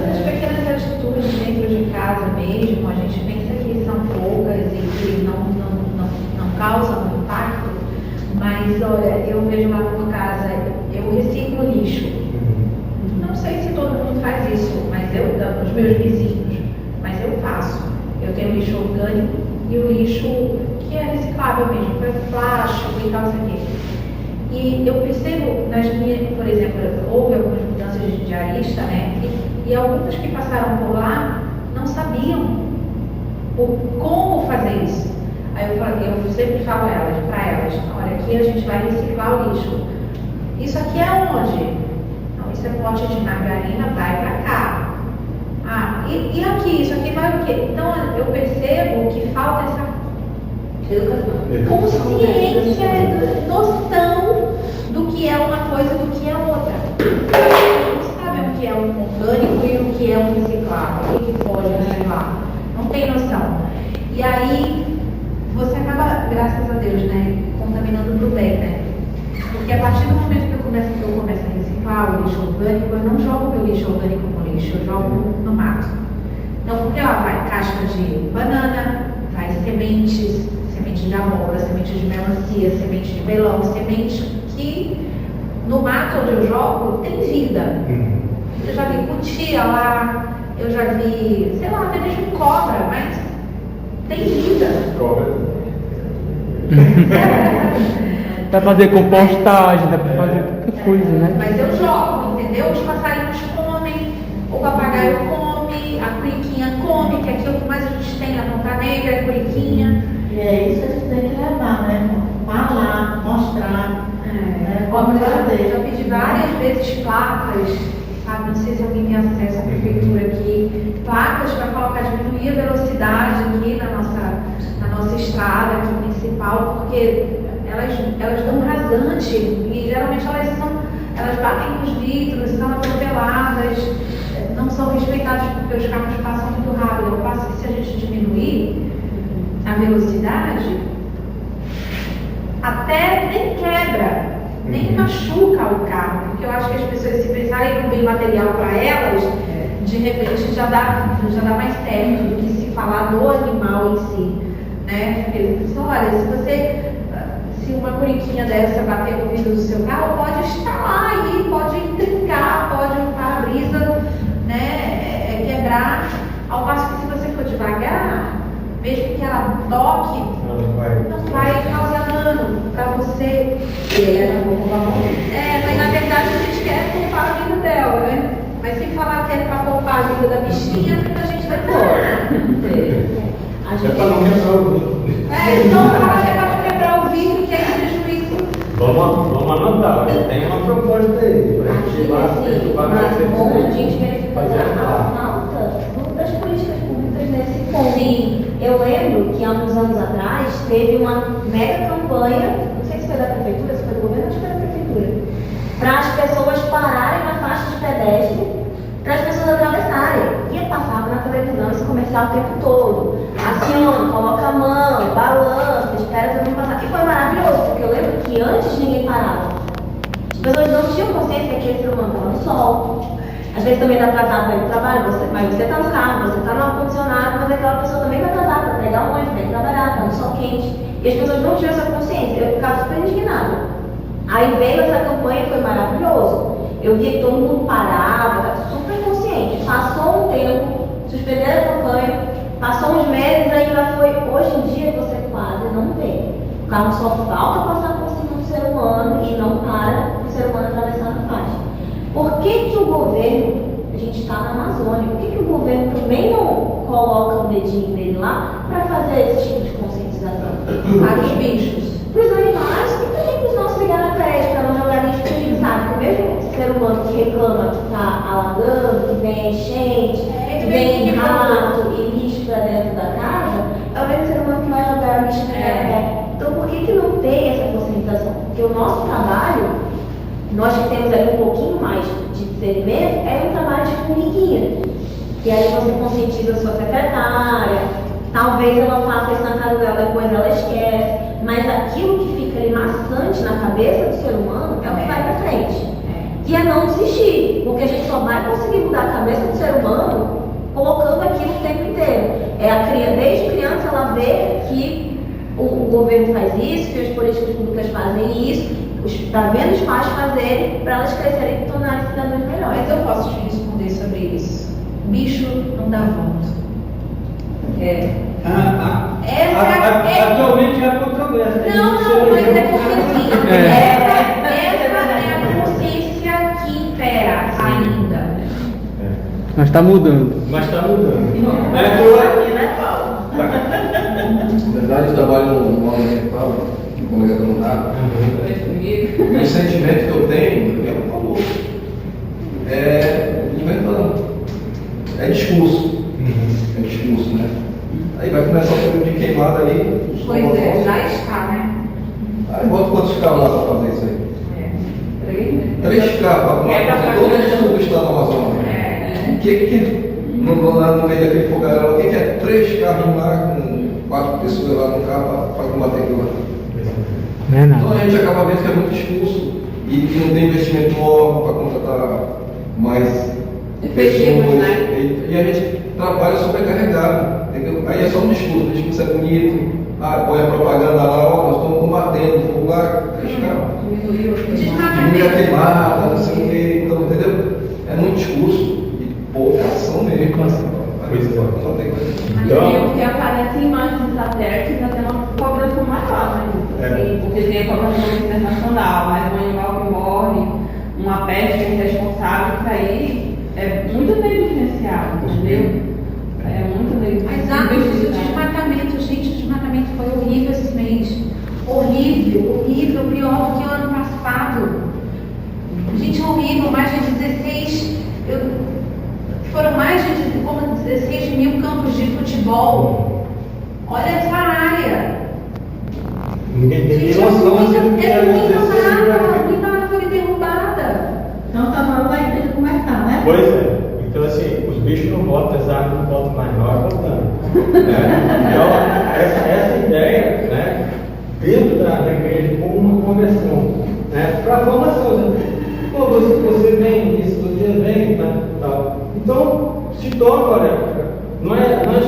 As pequenas atitudes dentro de casa mesmo, a gente pensa que são poucas e que não causam impacto, mas olha, eu vejo lá por casa, eu reciclo lixo. Não sei se todo mundo faz isso, mas os meus vizinhos, mas eu faço. Eu tenho lixo orgânico e o lixo que é reciclável mesmo, foi plástico e tal, assim. E eu percebo, por exemplo, houve algumas mudanças de diarista, né? E algumas que passaram por lá não sabiam como fazer isso. Aí eu sempre falo para elas, olha, aqui a gente vai reciclar o lixo. Isso aqui é onde? Não, isso é pote de margarina, vai para cá. E aqui, isso aqui vai o quê? Então eu percebo que falta essa consciência, noção do que é uma coisa e do que é outra. Não sabem o que é um orgânico e o que é um reciclável, o que pode reciclar. Não tem noção. E aí você acaba, graças a Deus, né, contaminando para o bem, né? Porque a partir do momento que eu começo a reciclar o lixo orgânico, eu não jogo meu lixo orgânico no lixo, eu jogo no mato. Então, porque vai casca de banana, vai sementes de abóbora, semente de melancia, semente de melão, semente que no mato onde eu jogo tem vida. Eu já vi cutia lá, eu já vi, sei lá, até mesmo cobra, mas tem vida. Cobra. Dá pra fazer compostagem, dá pra fazer qualquer coisa, né? Mas eu jogo, entendeu? Os passarinhos comem, o papagaio come, a curiquinha come, que aqui é o que mais a gente tem, a ponta negra, a curiquinha. E é isso que a gente tem que levar, né? Falar, mostrar. Eu já pedi várias vezes placas, sabe? Não sei se alguém tem acesso à prefeitura aqui, placas para colocar, diminuir a velocidade aqui na nossa estrada aqui principal, porque elas dão rasante e geralmente elas batem nos vidros, são atropeladas, não são respeitadas porque os carros passam muito rápido. Eu passo que se a gente diminuir a velocidade, até nem quebra, nem machuca o carro, porque eu acho que as pessoas, se pensarem no bem material para elas, de repente já dá mais certo do que falar do animal em si, né? Ele disse, olha, se uma correntinha dessa bater no vidro do seu carro, pode estalar aí, pode trincar, pode um para-brisa, né, quebrar, ao passo que se você for devagar, mesmo que ela toque, não vai causar dano para você. Mas na verdade a gente quer poupar a vida dela, né? Mas se falar que é para poupar a vida da bichinha, a gente vai embora. É para não quebrar o vidro. Então fala que é para não quebrar o vidro, que é prejuízo. Vamos anotar, tem uma proposta aí. Bom, a gente verifica a falta das políticas públicas nesse ponto. Sim, eu lembro que há uns anos atrás teve uma mega campanha, não sei se foi da prefeitura, se foi do governo, acho que foi da prefeitura, para as pessoas pararem na faixa de pedestre, para as pessoas atravessarem. E passava na televisão esse comercial o tempo todo. Aciona, coloca a mão, balança, espera todo mundo passar. E foi maravilhoso, porque eu lembro que antes ninguém parava. As pessoas não tinham consciência que aquele ser humano estava no sol. Às vezes também está atrasado para ir para o trabalho, mas você está no carro, você está no ar-condicionado, mas aquela pessoa também vai atrasar para pegar um ônibus, para ir trabalhar, está no sol quente. E as pessoas não tinham essa consciência. Eu ficava super indignada. Aí veio essa campanha, foi maravilhoso. Eu vi que todo mundo parava, estava super consciente. Passou um tempo, suspenderam a campanha, passou uns meses, ainda foi. Hoje em dia você quase não vê. O carro só falta passar por cima do ser humano e não para o ser humano atravessar a faixa. Por que o governo, a gente está na Amazônia, por que o governo também não coloca o dedinho dele lá para fazer esse tipo de conscientização? Para os bichos. Para os animais e também para os nossos ligar na creche, para não jogar lixo comigo, sabe? Que o mesmo ser humano que reclama que está alagando, que vem enchente, que vem rato e lixo para dentro da casa, é o mesmo ser humano que vai jogar lixo na terra. Então por que não tem essa conscientização? Porque o nosso trabalho, nós que temos aí um pouquinho mais de discernimento, é um trabalho de formiguinha. E aí você conscientiza a sua secretária, talvez ela faça isso na casa dela, depois ela esquece, mas aquilo que fica ali maçante na cabeça do ser humano é o que vai pra frente. E é não desistir, porque a gente só vai conseguir mudar a cabeça do ser humano colocando aquilo o tempo inteiro. Desde criança ela vê que o governo faz isso, que as políticas públicas fazem isso, está vendo os pais fazerem para elas crescerem e tornarem cidadãos melhores. Mas eu posso te responder sobre isso. Bicho não dá volta. Atualmente é controvérsia. Não, mas é porque assim, essa é a consciência que impera ainda. Mas está mudando. Mas está mudando. Na verdade, eu trabalho no ambiental, como é comunidade. O sentimento que eu tenho, é um valor. É discurso. É discurso, né? Aí vai começar o período de queimada aí. Pois é, já está, né? Aí bota quantos carros lá para fazer isso aí? 3 carros para fazer todo o estado da Amazônia. O que lá no meio daquele fogaréu, o que é 3 carros lá com 4 pessoas lá no carro para combater aquilo lá? Não é nada. Então a gente acaba vendo que é muito discurso e que não tem investimento no órgão para contratar mais efetivos, né? E a gente trabalha sobrecarregado, entendeu? Aí é só um discurso é bonito, põe a propaganda lá, nós estamos combatendo o fogo lá, diminui a queimada, não sei o que, então, entendeu? É muito discurso e pouca ação mesmo. Não tem coisa. Então, que aparece imagens de satélite ainda tem uma cobrança maior, né? Porque tem a cobrança internacional, mas um animal que morre, uma peste irresponsável, isso aí é muito negligenciado, entendeu? É muito negligenciado. Mas o desmatamento, gente, o desmatamento foi horrível esse mês. Horrível, horrível, pior do que o ano passado. Gente, horrível, mais de 16. Foram mais de 16 mil campos de futebol. Olha essa área. Ninguém tem Gente, noção muita árvore derrubada. Então tá falando aí de como é que tá, né? Pois é. Então, assim, os bichos não voltam, as árvores não voltam mais, nós voltamos. Então, essa ideia, né, dentro da igreja, como uma conversão, né, para a formação. Pô, você vem, isso todo dia vem, tal. Então, se torna, olha, não é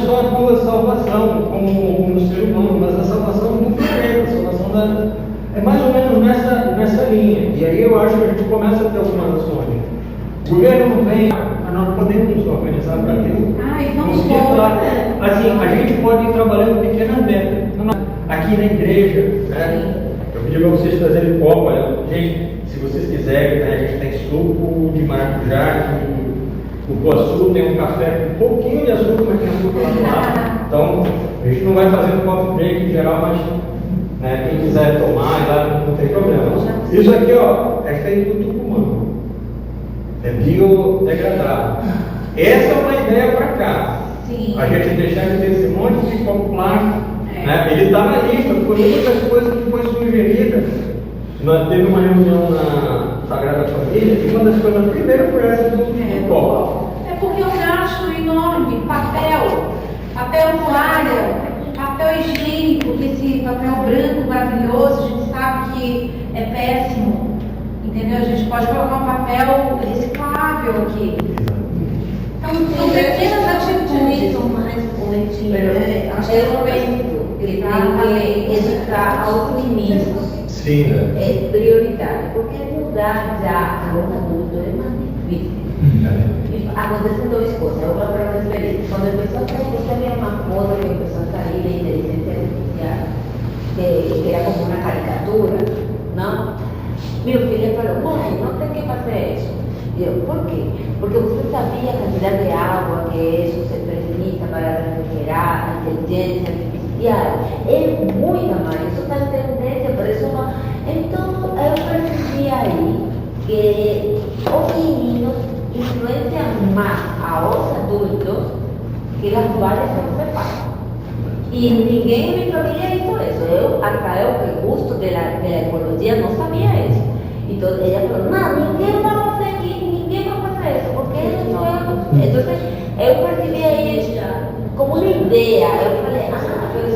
só só a tua salvação como ser humano, mas a salvação do planeta, a salvação é mais ou menos nessa linha. E aí eu acho que a gente começa a ter algumas ações. O governo não vem, mas nós podemos nos organizar para ter. Assim, a gente pode ir trabalhando pequenas metas. Aqui na igreja, né? Eu pedi para vocês trazerem copo, olha, gente, se vocês quiserem, né? A gente tem suco de maracujá, o cupuaçu, tem um café com um pouquinho de açúcar, mas tem açúcar lá do lado. Então, a gente não vai fazer um coffee break em geral, mas né, quem quiser tomar, lá, não tem problema. Isso aqui, ó, é feito do tucumã. É biodegradável. Essa é uma ideia para cá. Sim. A gente deixar de ter esse monte de copo plástico. Né? Ele está na lista, foi uma das coisas que foi sugerida. Nós teve uma reunião na Sagrada Família e uma das coisas, primeiro foi essa do copo. É porque eu gasto enorme, papel toalha, papel higiênico, esse papel branco maravilhoso, a gente sabe que é péssimo. Entendeu? A gente pode colocar um papel reciclável aqui. Então, são pequenas atitudes. Eu penso que educar aos meninos é prioritário, porque mudar já a um adulto é mais difícil. Acontecem duas coisas. Eu vou para uma experiência. Quando a pessoa saiu, eu sabia uma foto que a pessoa saiu da inteligência artificial, que era como uma caricatura, não? Meu filho falou, mãe, não tem que fazer isso. Eu, por quê? Porque você sabia a quantidade de água que isso se precisa para refrigerar a inteligência artificial. É muita mais, isso está em tendência, por isso não. Então, eu percebi aí que os meninos influenciam mais aos adultos que as toalhas que você faz. E ninguém me família isso. Até eu que gosto da ecologia não sabia isso. Então ela falou, não, ninguém vai fazer aqui, ninguém vai fazer isso, porque eu sou eu. Então eu percebi aí como uma ideia. Eu falei, mas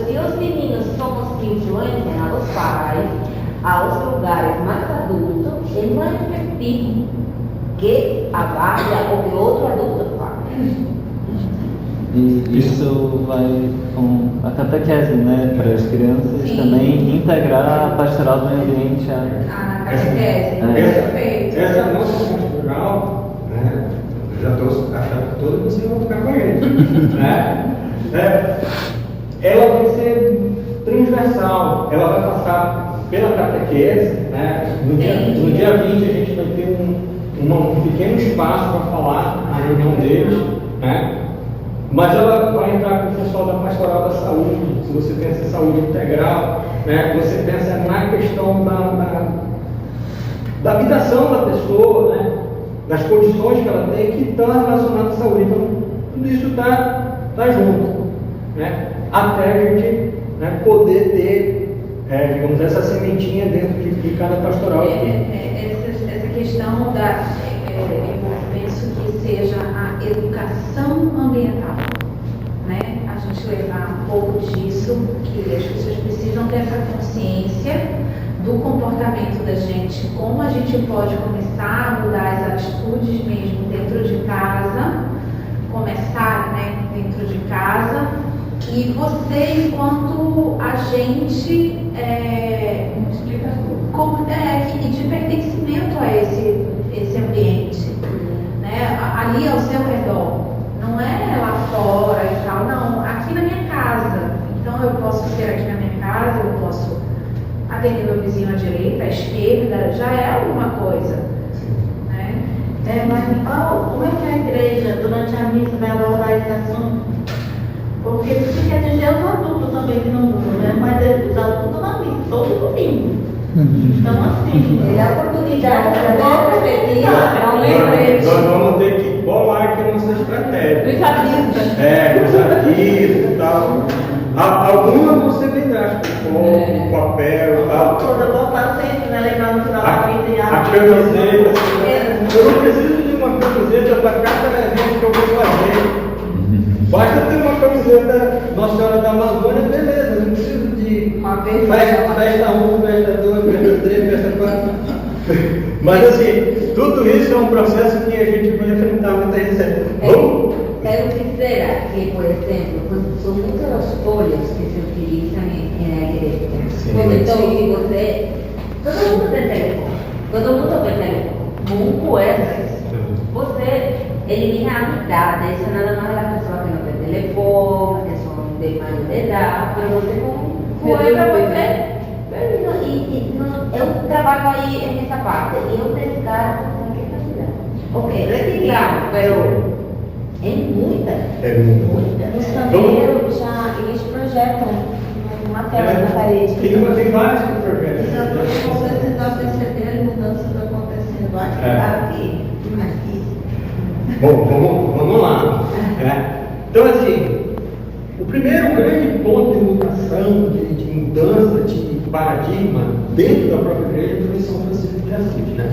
se os meninos somos que influenciam aos pais, aos lugares mais adultos, é mais efetivo que a vaga ou que outro adulto faz. E isso vai com a catequese, né, para as crianças. Sim. Também integrar a pastoral do meio ambiente. A catequese, perfeito. Essa nossa pastoral, né, eu já estou achando que todos vocês vão ficar com a gente, né? Ela vai ser transversal, ela vai passar pela catequese, né? No dia 20 a gente vai ter um pequeno espaço para falar na reunião deles, né? Mas ela vai entrar com o pessoal da pastoral da saúde. Se você pensa em saúde integral, né, você pensa na questão da habitação da pessoa, né, das condições que ela tem que estão relacionadas à saúde. Então, tudo isso está junto, né, até a gente, né, poder ter, digamos, essa sementinha dentro de cada pastoral. Essa questão eu penso que seja a educação ambiental, né? A gente levar um pouco disso, que as pessoas precisam ter essa consciência do comportamento da gente, como a gente pode começar a mudar as atitudes mesmo dentro de casa, começar, né, dentro de casa, e você, enquanto agente de pertencimento a esse ambiente, né, ali ao seu redor, não é lá fora e tal, não, aqui na minha casa. Então eu posso ser aqui na minha casa, eu posso atender meu vizinho à direita, à esquerda, já é alguma coisa, né? Mas como é que a igreja, durante a missa, vai abordar esse assunto? Porque isso quer dizer os adultos também que não usam, né? Mas os adultos na missa, todo domingo. Então, assim, é a oportunidade para nós vamos ter que bolar aqui a nossa estratégia. Os avisos e tal. Algumas vão ser bem drásticas, como papel e tal. Toda botar sempre, né? Levar no final da vida. A camiseta. Eu não preciso de uma camiseta para cada evento que eu vou fazer. Basta ter uma camiseta Nossa Senhora da Amazônia, beleza. Não preciso de uma festa 1, festa 2, festa 3, festa 4. Mas assim, tudo isso é um processo que a gente vai enfrentar muita gente. Quero dizer será que, por ejemplo, pues son muchos los óleos que se utilizan en la iglesia? Porque todo, si você, todo mundo tem telefone, todo mundo tem telefone, muito você elimina a amizade, isso nada mais da pessoa que não tem telefone, que são de maior de idade, mas você com o você, eu trabalho aí nessa parte, e eu tenho cara com que quantidade. Ok, reciclamos, mas é muita. É muita. Os cambeiros eles projetam uma tela na parede. Tem vários projetos. Exatamente, com certeza nós temos certeza de mudanças acontecendo. Acho que está aqui, aqui. Bom, vamos lá. Então, assim, o primeiro grande ponto de mutação, de mudança, de paradigma dentro da própria igreja foi São Francisco de Assis, né?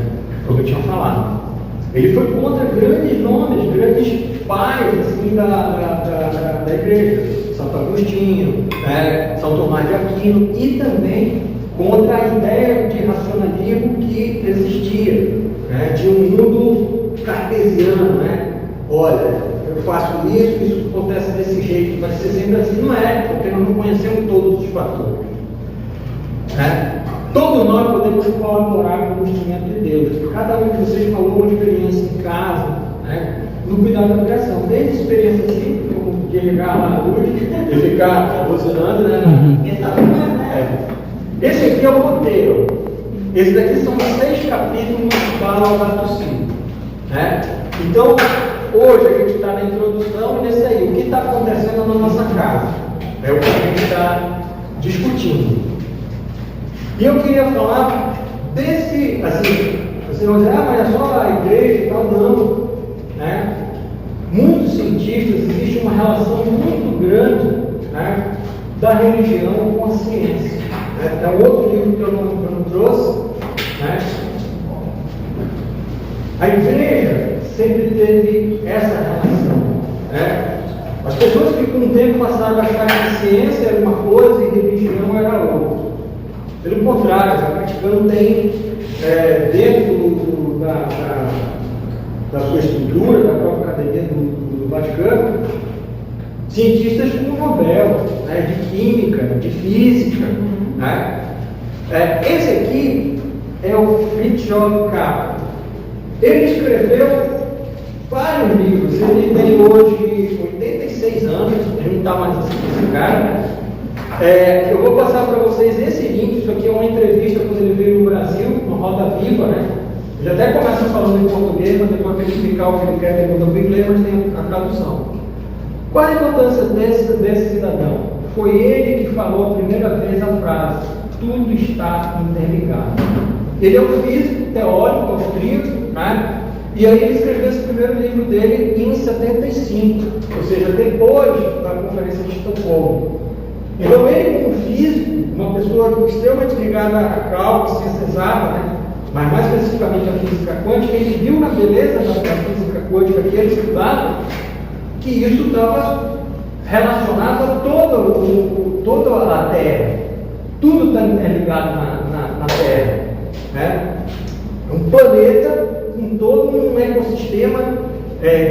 Como eu tinha falado. Ele foi contra grandes nomes, grandes pais assim, da igreja, Santo Agostinho, São Tomás de Aquino, e também contra a ideia de racionalismo que existia, de um mundo cartesiano, Olha, eu faço isso acontece desse jeito, vai ser sempre assim. Não é, porque nós não conhecemos todos os fatores. Todos nós podemos colaborar com o instrumento de Deus. Cada um de vocês falou uma experiência em casa, no cuidado da criação. Desde experiência simples, como de ligar lá a luz e ficar buzinando, Esse aqui é o roteiro. Esses daqui são 6 capítulos que falam da toxina. Então, hoje a gente está na introdução e nesse aí, o que está acontecendo na nossa casa? É o que a gente está discutindo. E eu queria falar desse, assim, você vai dizer, mas é só a igreja e tal, não. Muitos cientistas, existe uma relação muito grande da religião com a ciência. É um outro livro que eu não trouxe. A igreja sempre teve essa relação. As pessoas que com o tempo passaram a achar que ciência era uma coisa e religião era outra. Pelo contrário, a Vaticano tem dentro da sua estrutura, da própria academia do Vaticano, cientistas com Nobel, de química, de física. Esse aqui é o Fritjof Capra. Ele escreveu vários livros. Ele tem hoje 86 anos, ele não está mais assim esse cara. Eu vou passar para vocês esse link. Isso aqui é uma entrevista quando ele veio no Brasil, no Roda Viva, Ele até começa falando em português, mas depois tem que explicar o que ele quer, ele mudou para inglês, mas tem a tradução. Qual a importância desse cidadão? Foi ele que falou a primeira vez a frase: tudo está interligado. Ele é um físico teórico austríaco, e aí ele escreveu esse primeiro livro dele em 75, ou seja, depois da Conferência de Estocolmo. Então ele, como físico, uma pessoa extremamente ligada a cálculo, ciência exata, mas mais especificamente a física quântica, ele viu na beleza da física quântica que ele estudava que isso estava relacionado a toda a Terra. Tudo está interligado na Terra. É um planeta com todo um ecossistema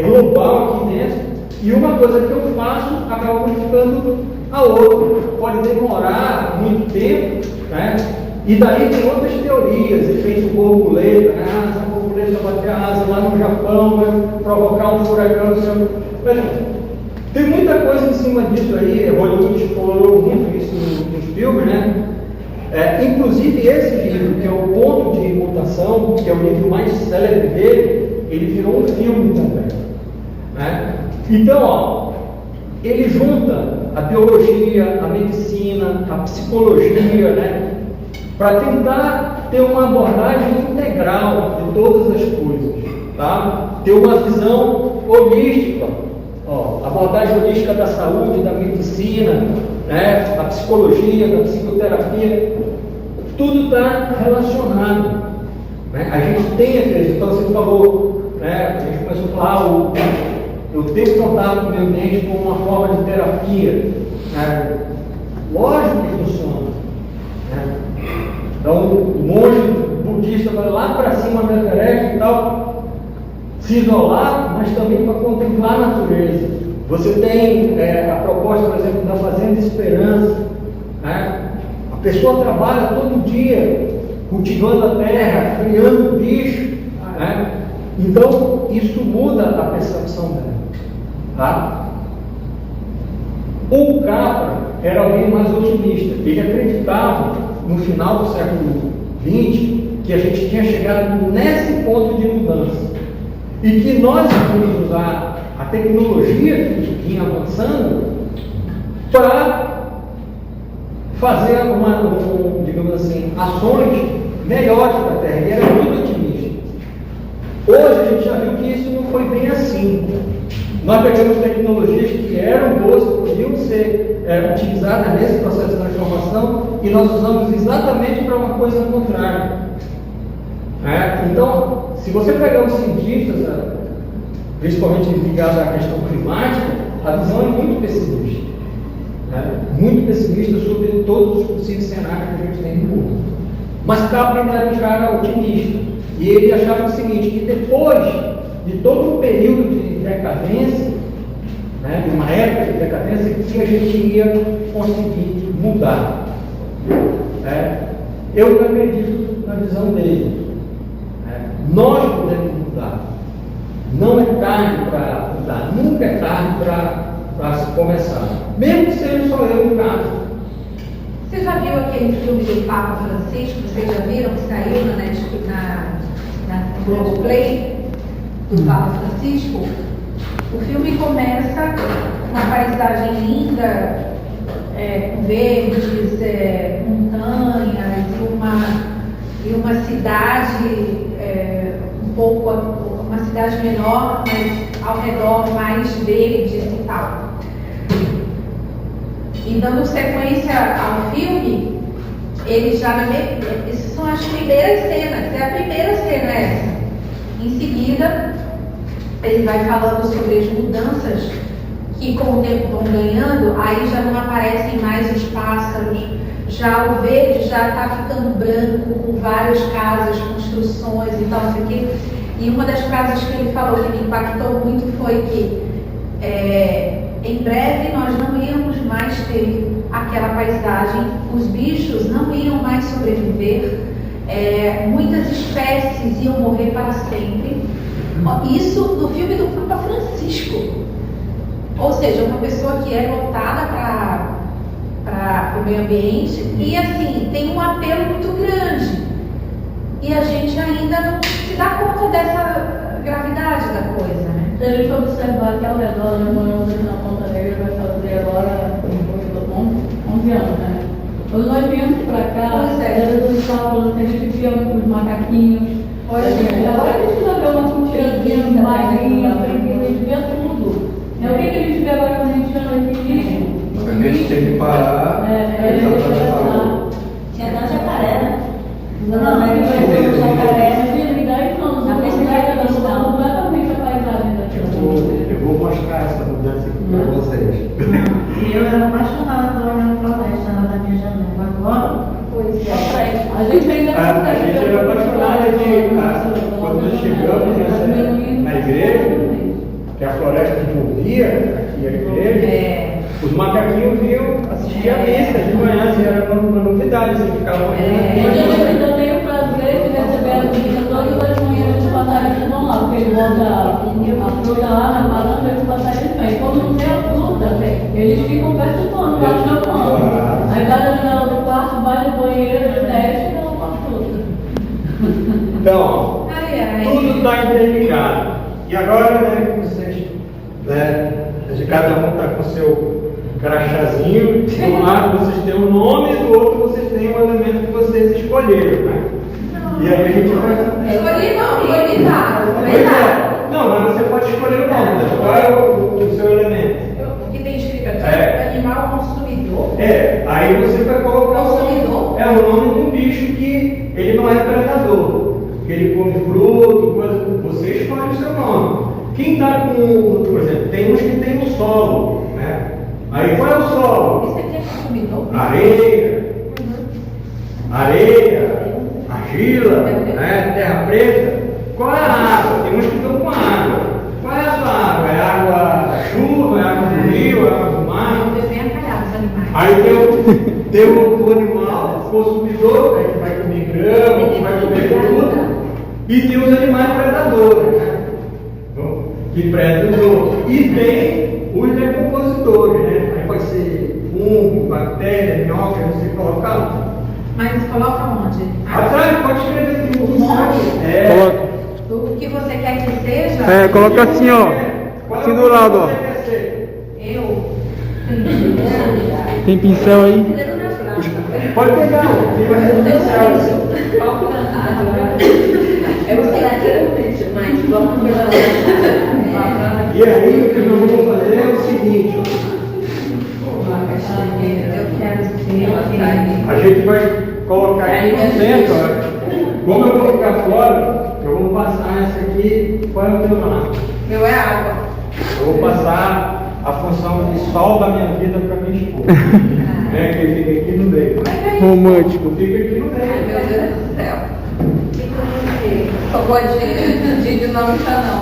global aqui dentro, e uma coisa que eu faço acaba modificando a outra. Pode demorar muito tempo, e daí tem outras teorias, efeito borboleta, essa borboleta bater a asa lá no Japão, vai provocar um furacão. Tem muita coisa em cima disso aí. Hollywood explorou muito isso nos filmes, inclusive esse livro, que é o Ponto de Mutação, que é o livro mais célebre dele, ele virou um filme também. Então, ele junta a biologia, a medicina, a psicologia, para tentar ter uma abordagem integral de todas as coisas, ter uma visão holística, abordagem holística da saúde, da medicina, da psicologia, da psicoterapia, tudo está relacionado. A gente tem esse, então você falou, a gente começou a falar, eu tenho contato com o meu dente como uma forma de terapia. Lógico que funciona. Então, o monge budista vai lá para cima da Everest e tal, se isolar, mas também para contemplar a natureza. Você tem a proposta, por exemplo, da Fazenda Esperança, né? A pessoa trabalha todo dia cultivando a terra, criando bicho, né? Então isso muda a percepção dela, tá? O Capra era alguém mais otimista. Ele acreditava no final do século XX que a gente tinha chegado nesse ponto de mudança e que nós íamos usar a tecnologia que vinha avançando para fazer digamos assim, ações melhores para a Terra. Ele era muito otimista. Hoje a gente já viu que isso não foi bem assim. Nós pegamos tecnologias que eram boas, que podiam ser utilizadas nesse processo de transformação e nós usamos exatamente para uma coisa contrária. Então, se você pegar os cientistas, principalmente ligados à questão climática, a visão é muito pessimista. Muito pessimista sobre todos os possíveis cenários que a gente tem no mundo. Mas Capra era um cara otimista. E ele achava o seguinte, que depois de todo um período de decadência, de uma época de decadência, que a gente ia conseguir mudar. Eu não acredito na visão dele. Nós podemos mudar. Não é tarde para mudar. Nunca é tarde para se começar. Mesmo que seja só eu no caso. Você já viu aquele filme do Papa Francisco? Vocês já viram que saiu na Globoplay? Do Papa Francisco? O filme começa uma paisagem linda, com verdes, montanhas e uma cidade uma cidade menor, mas ao redor mais verdes e tal. E dando sequência ao filme, ele já essas são as primeiras cenas, é a primeira cena essa. Em seguida, ele vai falando sobre as mudanças que com o tempo vão ganhando, aí já não aparecem mais os pássaros, já o verde já está ficando branco, com várias casas, construções e tal, não sei o quê. E uma das frases que ele falou que me impactou muito foi que em breve nós não íamos mais ter aquela paisagem, os bichos não iam mais sobreviver, muitas espécies iam morrer para sempre. Isso no filme do Papa Francisco. Ou seja, uma pessoa que é voltada para o meio ambiente e assim, tem um apelo muito grande. E a gente ainda não se dá conta dessa gravidade da coisa, né? Se a gente observar que ao redor, moramos aqui na Ponta Negra, vai fazer agora 11 anos, né? Quando nós viemos para cá, era dos sábados, a gente via os macaquinhos. Olha, agora a gente já vê uma cutinha, marinha, a gente vê tudo. O que a gente vê agora quando a gente chama de bicho? A gente tem que parar. Tinha até um jacaré, né? Não, mas ele vai ser um jacaré, mas ele daí não, na pesquisa vai mudar completamente a paisagem daquilo. Eu vou mostrar essa mudança aqui para vocês. E eu era apaixonada por olhar para a floresta lá da minha janela. Agora, a gente ainda A gente era apaixonada de quando nós chegamos na igreja, que a floresta envolvia aqui a igreja, os macaquinhos vinham assistir a missa de manhã, era uma novidade, eles ficavam eu tenho o prazer de receber a visita todas as manhãs dos passarinhos vão lá, porque ele bota a fruta lá na varanda e os passarinhos vêm. Quando não tem a fruta, eles ficam perturbando, baixo na mão. Aí cada janela do quarto vai no banheiro, desce e dá uma fruta. Então, tudo está interligado. E agora, vocês, cada um está com o seu crachazinho, de um lado vocês têm o nome, do outro vocês têm o elemento que vocês escolheram, né? E aí a gente vai... Escolhi tá. Não, mas você pode escolher o nome, qual é o seu elemento? O que tem escrito aqui? Animal consumidor. Aí você vai colocar consumidor. O nome de um bicho que ele não é predador, que ele come fruto, coisa, você escolhe o seu nome. Quem está com, por exemplo, tem uns que tem o solo, né? Aí qual é o solo? Isso aqui é consumidor. Areia, argila, terra preta. Qual é a água? Tem uns que estão com água. Qual é a sua água? É água da chuva? É água Aí tem o animal, o consumidor, que vai comer grama, que vai comer fruta, e tem os animais predadores, né? Que predam os outros. E tem os decompositores, né? Aí pode ser fungo, bactéria, minhoca, não sei colocar. Mas coloca onde? Atrás, pode escrever aqui. Coloca. O que você quer que seja? Coloca assim, ó. Assim do lado, ó. Eu. Tem pincel aí? Pode pegar, tem mais um pincel. E aí, o que nós vamos fazer é o seguinte, Eu quero ser. a gente vai colocar aqui no centro, ó. Como eu vou colocar fora, eu vou passar essa aqui, qual é o teu nome? Meu é água. Eu vou passar a função de sol da minha vida para minha esposa. Né, que ele fica aqui no meio. Romântico. Fica aqui no meio. Ai, meu Deus do céu. Só pode de nome tá não.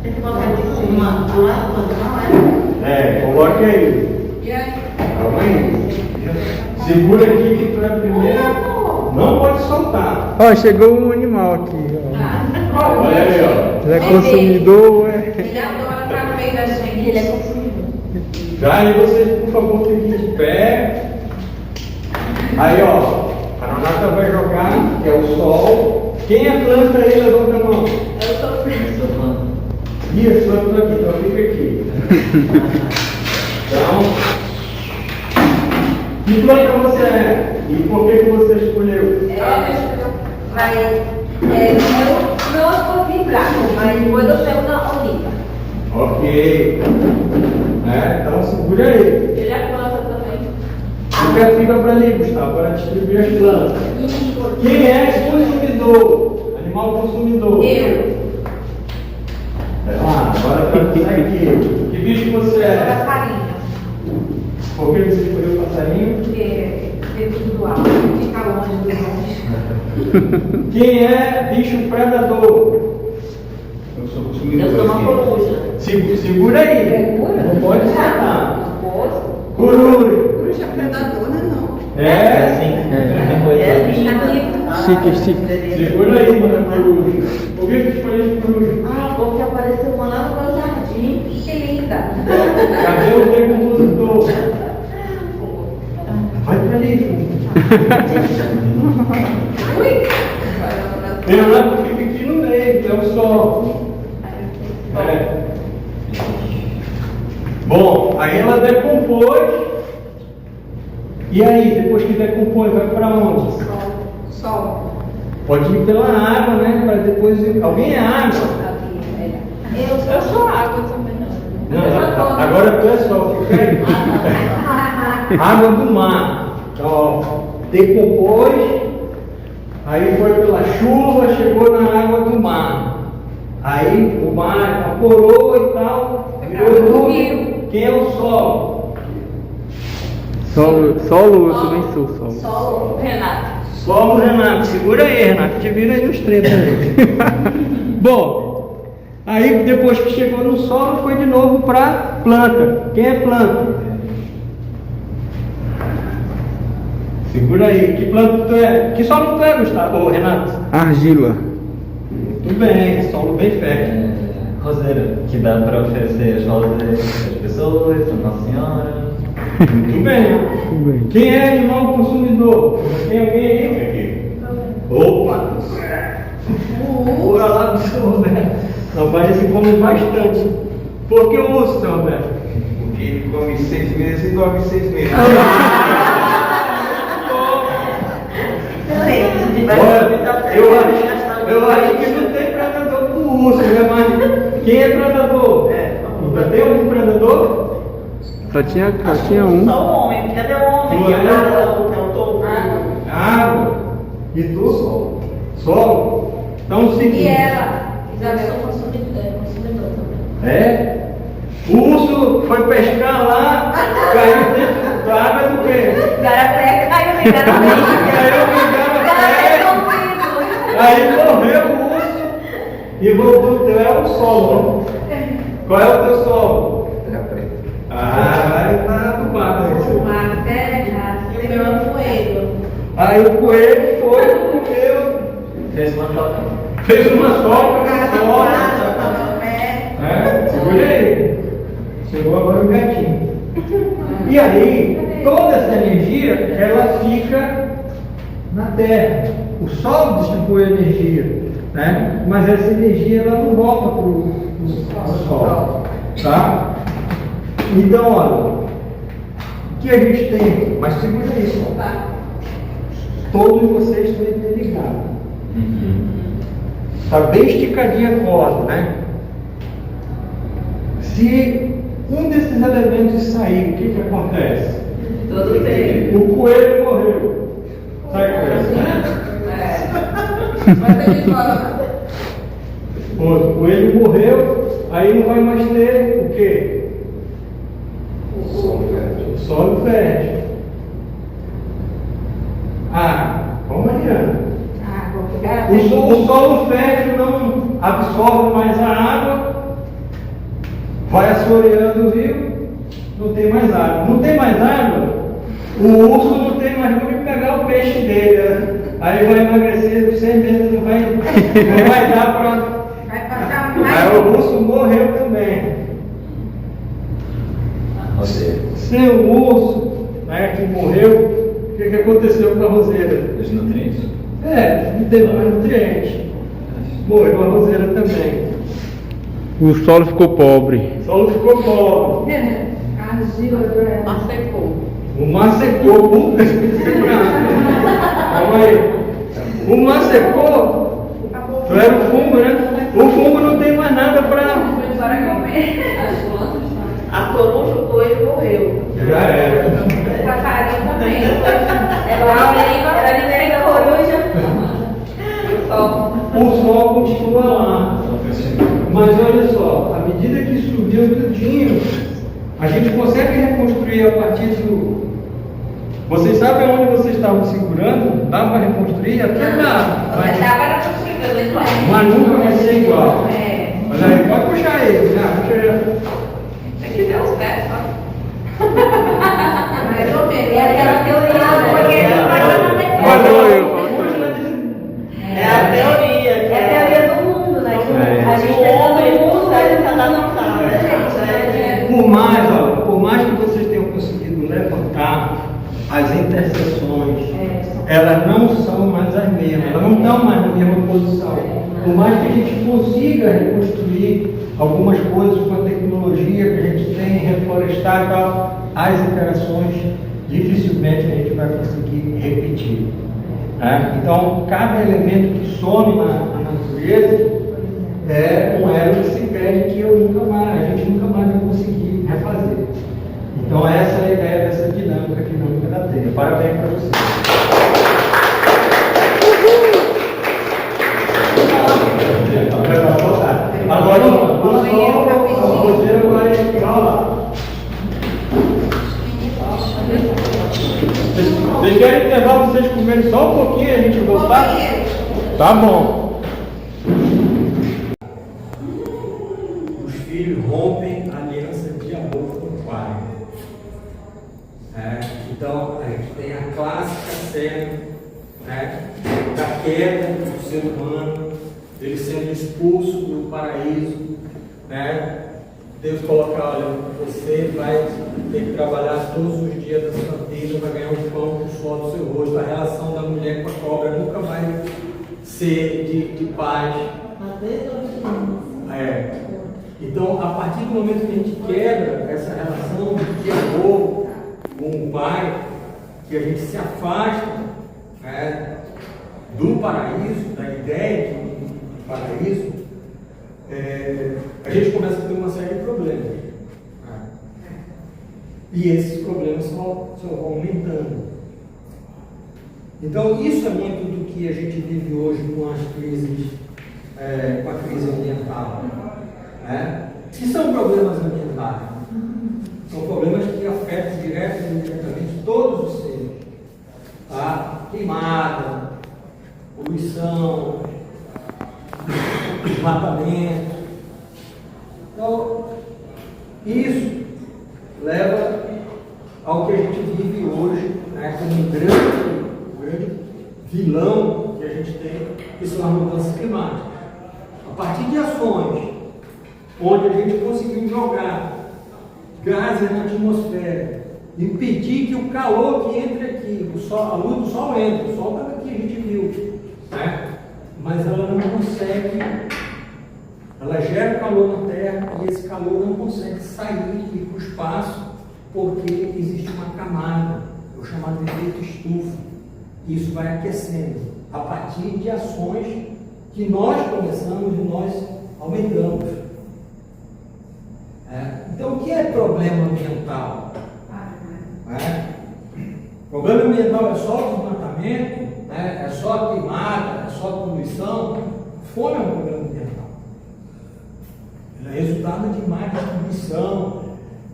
Tem que botar aqui uma Coloque aí. E aí? Calma aí. Segura aqui que tu é a primeira. Não pode soltar. Ó, chegou um animal aqui, ó. Olha aí, ó. Ele é consumidor, Ele adora estar no meio da gente. Ele é consumidor. Aí vocês, por favor, fiquem de pé. Aí, ó. A Renata vai jogar, que é o sol. Quem é planta aí? Levanta a mão. Eu sou planta. Isso, eu estou aqui, então fica aqui. Então, que planta você é? E por que você escolheu? Meu escolhi branco, mas depois eu pego na oliva. Ok. Então segura aí. Ele é planta também. Fica para ali, Gustavo, para distribuir as plantas. Quem é consumidor? Animal consumidor. Eu. Agora para aqui. Que bicho você é? Passarinho. Por que você escolheu passarinho? Porque é tudo alto, fica longe dos homens. Quem é bicho predador? Eu sou consumidor. Eu sou uma coruja. Segura aí. Não pode soltar. Coruja. Coruja predadora não. Chique. Segura aí, mano, coruja. Por que você escolheu coruja? Porque apareceu uma lá no meu jardim. Que linda. Cadê o decompositor? Vai pra ali. Tem lá que fica aqui no meio, que é o sol. Bom, aí ela decompôs. E aí, depois que decompõe, vai para onde? Sol. Pode ir pela água, né? Para depois ir. Alguém é água? Eu sou água também. Não, agora tu é sol, fica aí. Água do mar. Então, ó, decompôs, aí foi pela chuva, chegou na água do mar. Aí o mar evaporou e tal. Virou rio. Quem é o sol? Solo, eu também sou solo. Solo, Renato. Solo, Renato. Segura aí, Renato. Te vira aí os três aí. Bom, aí depois que chegou no solo, foi de novo para planta. Quem é planta? Segura aí. Que planta tu é? Que solo tu é, Gustavo? Ô, Renato? Argila. Muito bem, solo bem fértil. Roseira, que dá para oferecer as rosas às pessoas, a Nossa Senhora. Muito bem. Quem é animal consumidor? Tem alguém aí? Opa! Bora lá do seu Roberto. Não, parece que come bastante. Por que o urso, seu Roberto? Porque ele come 6 meses e dorme 6 meses. Eu acho que não tem predador com o urso, né? Mas quem é predador? Ainda tem algum predador? Só tinha um. Só o homem. Cadê o homem? Não é? Eu tô Água. E tu? Sol. Então o seguinte. E ela? Eu sou consumidor também. O urso foi pescar lá, caiu dentro da água do quê? Garapé caiu no garapé. Caiu no garapé. Aí morreu o urso e voltou. Teu é o sol, né? Qual é o teu sol? Terra preta. Vai do mato. Uma terra Aí o coelho foi, comeu, fez uma sopa, segura aí. Chegou agora o gatinho. E aí, toda essa energia, ela fica na Terra. O Sol distribui energia, né? Mas essa energia ela não volta para o Sol. Tá? Então, olha, o que a gente tem? Mas segura isso. Todos vocês estão interligados. Está bem esticadinha a corda, né? Se um desses elementos sair, o que acontece? Tudo bem. O coelho morreu. Sai o coelho morreu, aí não vai mais ter o quê? O solo fértil. Vamos Mariana. O solo fértil não absorve mais a água, vai assoreando o rio, não tem mais água. Não tem mais água, o urso não tem mais como pegar o peixe dele, né? Aí vai emagrecer por 100 meses, não vai dar para. Aí o urso morreu também. Sem o urso, né, que morreu, o que aconteceu com a roseira? Os nutrientes? Não teve mais nutrientes. Morreu a roseira também. O solo ficou pobre. O solo ficou pobre. O mar secou. Calma aí. O mar secou. Era o fungo, né? O fungo não tem mais nada para comer. A coruja, o coelho morreu. Já era. O passarinho também. Era ninguém da coruja. O sol continua lá. Mas olha só, à medida que subiu tudinho, a gente consegue reconstruir a partir do. Vocês sabem onde vocês estavam segurando? Dá para reconstruir? Até dá. Mas nunca vai ser igual. Mas aí pode puxar ele, né? Puxa ele. Tem que ter os pés, só. Mais ou menos. É aquela teoria. É a teoria. É a teoria do mundo, né? A gente tem todo mundo, vai tentar notar, né, gente? Por mais que vocês tenham conseguido levantar as interseções, elas não são mais as mesmas, elas não estão mais na mesma posição. Por mais que a gente consiga reconstruir algumas coisas com a tecnologia que a gente tem, reflorestar e tal, as interações dificilmente a gente vai conseguir repetir. Então, cada elemento que some na natureza é um elo que se perde que a gente nunca mais vai conseguir refazer. Então, essa é a ideia dessa dinâmica da Terra. Parabéns para vocês. Agora, a roteira vai ficar lá. Vocês querem levar vocês comerem só um pouquinho e a gente voltar? Tá bom. Os filhos rompem a aliança de amor com o pai. Então, a gente tem a clássica cena da queda do ser humano, ele sendo expulso do paraíso. Deus coloca, olha, você vai ter que trabalhar todos os dias da sua vida, vai ganhar um pão com o suor do seu rosto. A relação da mulher com a cobra nunca vai ser de paz. Então, a partir do momento que a gente quebra essa relação de amor com o pai, que a gente se afasta do paraíso, da ideia de paraíso, a gente começa a ter uma série de problemas. E esses problemas só vão aumentando. Então, isso é muito do que a gente vive hoje com as crises, com a crise ambiental. Que são problemas ambientais. São problemas que afetam direto e indiretamente todos os seres. Queimada, poluição, desmatamento. Então, isso leva ao que a gente vive hoje, como um grande vilão que a gente tem, que são as mudanças climáticas. A partir de ações onde a gente conseguiu jogar gases na atmosfera, impedir que o calor que entra aqui, a luz do sol entra, o sol estava aqui, a gente viu, né? Mas ela não consegue, ela gera calor na Terra e esse calor não consegue sair e ir para o espaço, porque existe uma camada, o chamado efeito estufa, e isso vai aquecendo, a partir de ações que nós começamos e nós aumentamos. Então, o que é problema ambiental? Problema ambiental é só o desmatamento, é só a queimada, é só a poluição. Fome é um problema ambiental. Ele é resultado de má distribuição,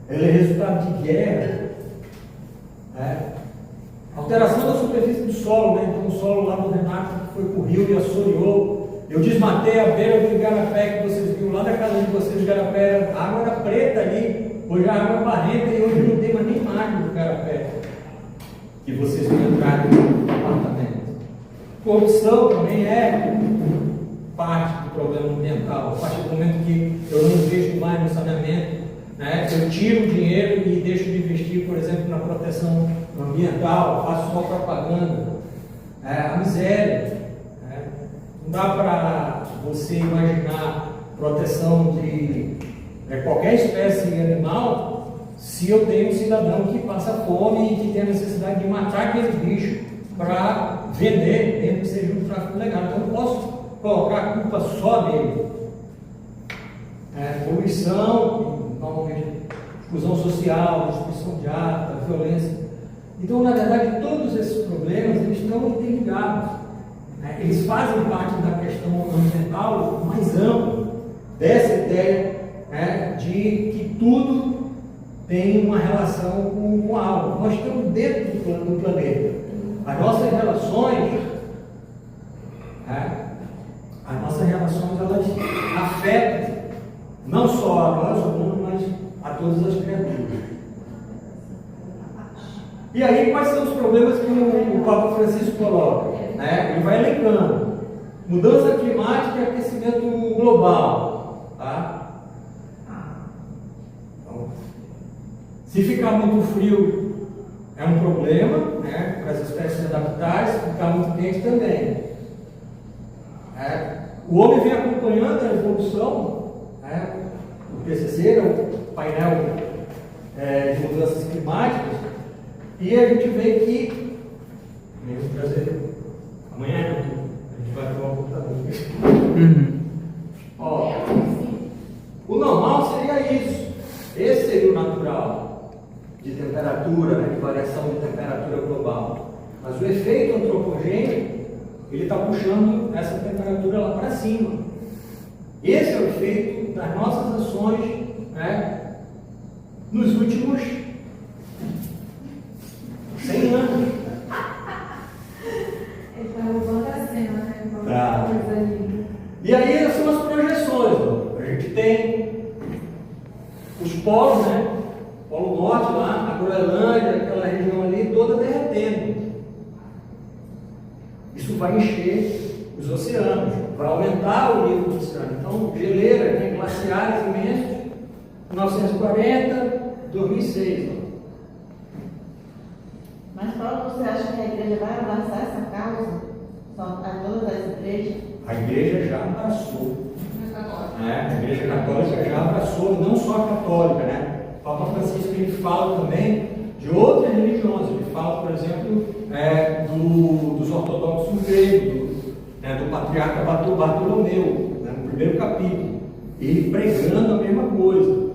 ele é resultado de guerra. Alteração da superfície do solo, então o solo lá do Renato foi para o rio e assoreou. Eu desmatei a beira do Igarapé que vocês viram lá da casa de vocês, o Igarapé, a água era preta ali, hoje a água é barrenta e hoje não tem mais nem imagem do Igarapé que vocês vão entrar no apartamento. Corrupção também é parte do problema ambiental. A partir do momento que eu não investo mais no saneamento, eu tiro o dinheiro e deixo de investir, por exemplo, na proteção ambiental, faço só propaganda. A miséria. Não dá para você imaginar proteção de qualquer espécie animal se eu tenho um cidadão que passa fome e que tem a necessidade de matar aquele bicho para vender, mesmo que seja um tráfico legal. Então, eu não posso colocar a culpa só nele. Poluição, normalmente exclusão social, destruição de hábitat, violência. Então, na verdade, todos esses problemas eles estão interligados. Eles fazem parte da questão ambiental mais ampla, dessa ideia de que tudo tem uma relação com algo. Nós estamos dentro do planeta. As nossas relações elas afetam não só a nós humanos, mas a todas as criaturas. E aí, quais são os problemas que o Papa Francisco coloca? Ele vai elencando: mudança climática e aquecimento global. Então, se ficar muito frio, é um problema para as espécies se adaptarem, se ficar muito quente também. O homem vem acompanhando a evolução, o PCC, o painel de mudanças climáticas, e a gente vê que, mesmo prazer, amanhã a gente vai tomar um computador. O normal seria isso. Esse seria o natural de temperatura, de variação de temperatura global. Mas o efeito antropogênico, ele está puxando essa temperatura lá para cima. Esse é o efeito das nossas ações nos últimos 100 anos. Ele está roubando a cena, Tá. E aí são as projeções. A gente tem os polos, Polo Norte lá, a Groenlândia, aquela região ali toda derretendo. Isso vai encher os oceanos, vai aumentar o nível do oceano. Então, geleiras, glaciares imensos, 1940, 2006. Mas Paulo, você acha que a igreja vai abraçar essa causa? A todas as igrejas? A igreja já abraçou. A igreja católica já abraçou, não só a católica, O Papa Francisco ele fala também de outras religiões. Ele fala, por exemplo, dos ortodoxos gregos, do patriarca Bartolomeu, no primeiro capítulo, ele pregando a mesma coisa.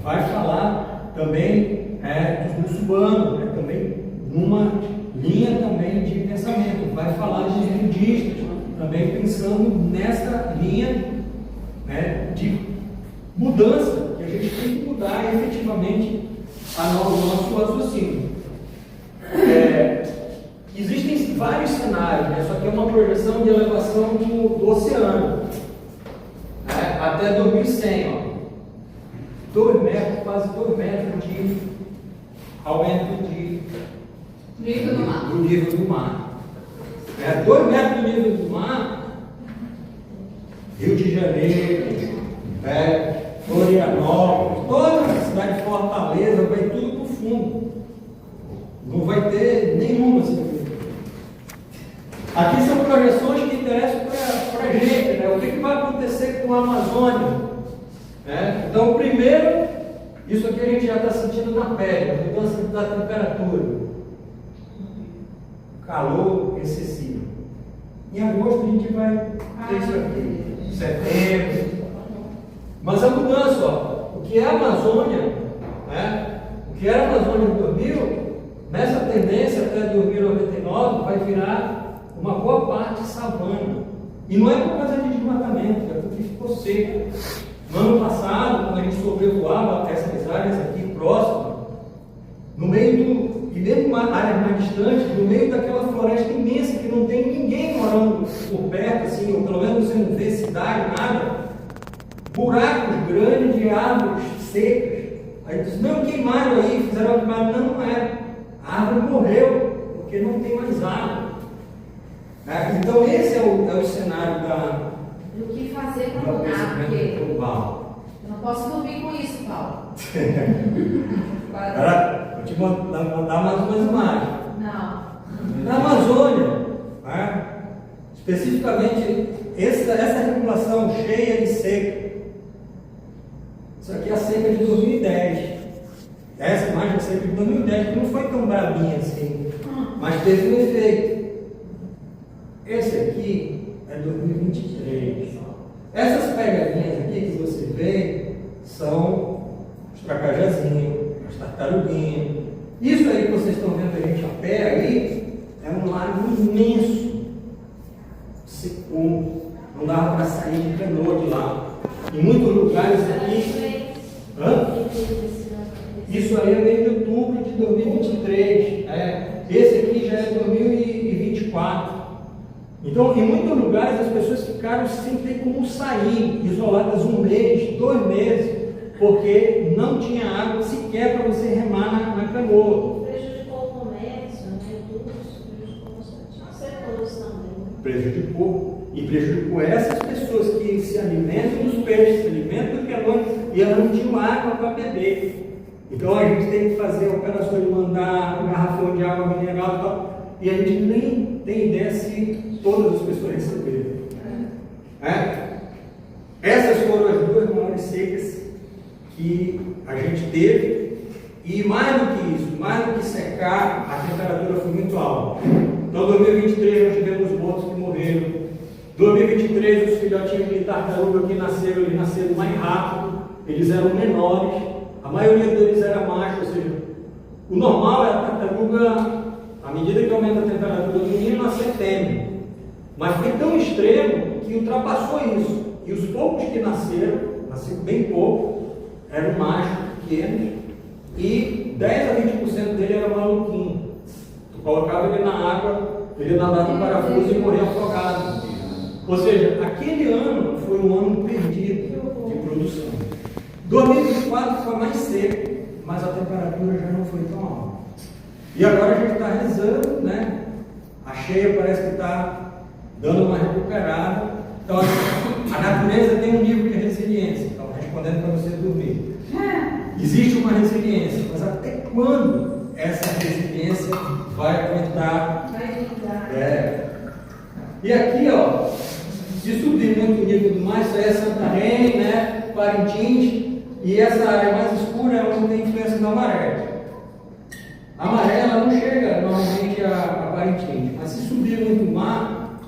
Vai falar também dos muçulmanos, também numa linha também de pensamento. Vai falar dos budistas, também pensando nessa linha de mudança, que a gente tem que mudar efetivamente o nosso raciocínio. Existem vários cenários, só que é uma projeção de elevação do oceano até 2100, 2 metros, quase 2 metros de aumento do nível do mar. 2 metros do nível do mar, Rio de Janeiro, Florianópolis, toda a cidade de Fortaleza, vai tudo para o fundo. Não vai ter nenhuma assim. Aqui são projeções que interessam para a gente, né? O que vai acontecer com a Amazônia? Então, primeiro, isso aqui a gente já está sentindo na pele, a mudança da temperatura. Calor excessivo. Em agosto a gente vai ter isso aqui, setembro. Mas a mudança, ó, o que é a Amazônia, o que era a Amazônia em 2000, nessa tendência até 2099 vai virar uma boa parte savana. E não é por causa de desmatamento, é porque ficou seco. No ano passado, quando a gente sobrevoava essas áreas aqui próximas, no meio do, e mesmo áreas mais distantes, no meio daquela floresta imensa que não tem ninguém morando por perto, assim, ou pelo menos você não vê cidade, nada, buracos grandes de árvores secas. Aí diz, não, queimaram aí, fizeram uma queimada. Não é. A árvore morreu, porque não tem mais água. Então esse é o cenário E o que fazer para mudar? Porque global. eu não posso dormir com isso, Paulo. Agora, vou te mandar mais umas imagens. Não. Na Amazônia, especificamente, essa população cheia e seca. Isso aqui é a seca de 2010. Essa imagem é a seca de 2010, que não foi tão brabinha assim, mas teve um efeito. Esse aqui é 2023. Essas pegadinhas aqui que você vê são os tracajazinhos, as tartaruguinhas. Isso aí que vocês estão vendo a gente a pé aí é um lago imenso, secou, não dava para sair de canoa de lá. Em muitos lugares aqui. Isso aí é meio de outubro de 2023. Esse aqui já é 2024. Então, em muitos lugares, as pessoas ficaram sem ter como sair, isoladas 1 mês, 2 meses, porque não tinha água sequer para você remar na canoa. Prejudicou o comércio, né? Tudo prejudicou bastante. Os setores também. Prejudicou. E prejudicou essas pessoas que se alimentam dos peixes, se alimentam do canoa, e elas não tinham água para beber. Então, a gente tem que fazer operações de mandar um garrafão de água mineral e tal, e a gente nem tem ideia se todas as pessoas receberam. Essas foram as 2 maiores secas que a gente teve, e mais do que isso, mais do que secar, a temperatura foi muito alta. Então, em 2023 nós tivemos botos que morreram. Em 2023 os filhotinhos de tartaruga que nasceram, eles nasceram mais rápido, eles eram menores, a maioria deles era macho, ou seja, o normal é a tartaruga, à medida que aumenta a temperatura do menino, nascer fêmea. Mas foi tão extremo que ultrapassou isso. E os poucos que nasceram bem pouco, eram machos pequenos, e 10 a 20% dele era maluquinho. Tu colocava ele na água, ele nadava no parafuso e morria afogado. Ou seja, aquele ano foi um ano perdido de produção. 2024 foi mais seco, mas a temperatura já não foi tão alta. E agora a gente está rezando, né? A cheia parece que está dando uma recuperada. Então, a natureza tem um nível de resiliência. Então, respondendo para você dormir. Existe uma resiliência, mas até quando essa resiliência vai aguentar? E aqui, ó, se subir muito o nível do mar, isso aí é Santarém, né? Parintins, e essa área mais escura é onde tem influência da maré. A maré ela não chega normalmente a Parintins, mas se subir muito o mar,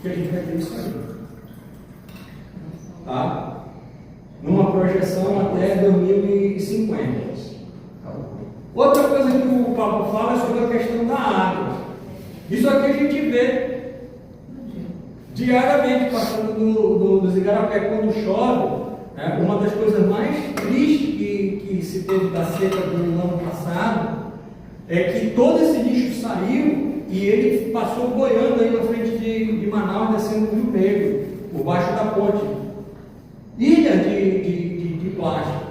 que a gente vai ter isso aí. Tá? Numa projeção até 2050. Outra coisa que o Papa fala é sobre a questão da água. Isso aqui a gente vê diariamente passando dos igarapé quando chove. Uma das coisas mais tristes que se teve da seca do ano passado é que todo esse lixo saiu e ele passou boiando aí na frente de Manaus, descendo do Rio Negro, por baixo da ponte. Ilha de plástico.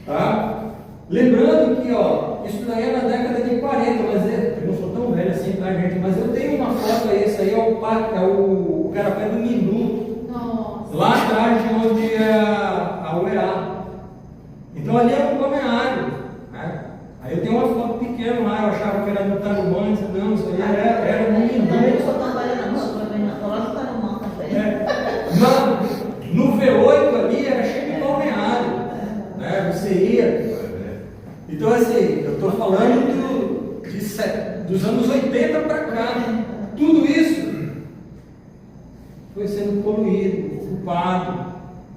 Tá? Lembrando que, ó, isso daí é na década de 40, mas eu não sou tão velho assim, tá, gente? Mas mas eu tenho uma foto aí, esse aí é o Igarapé do Minuto. Nossa. Lá atrás de onde é a UEA. Então ali é um balneário, né? Aí eu tenho uma foto pequena lá, eu achava que era do Tarumã, não, isso aí era no Minuto. Eu sou trabalhando na rua, estou lá no Tarumã também. No V8 ali era cheio de balneário, né? Você ia. Então assim, eu estou falando dos anos 80 para cá. Tudo isso foi sendo poluído, ocupado.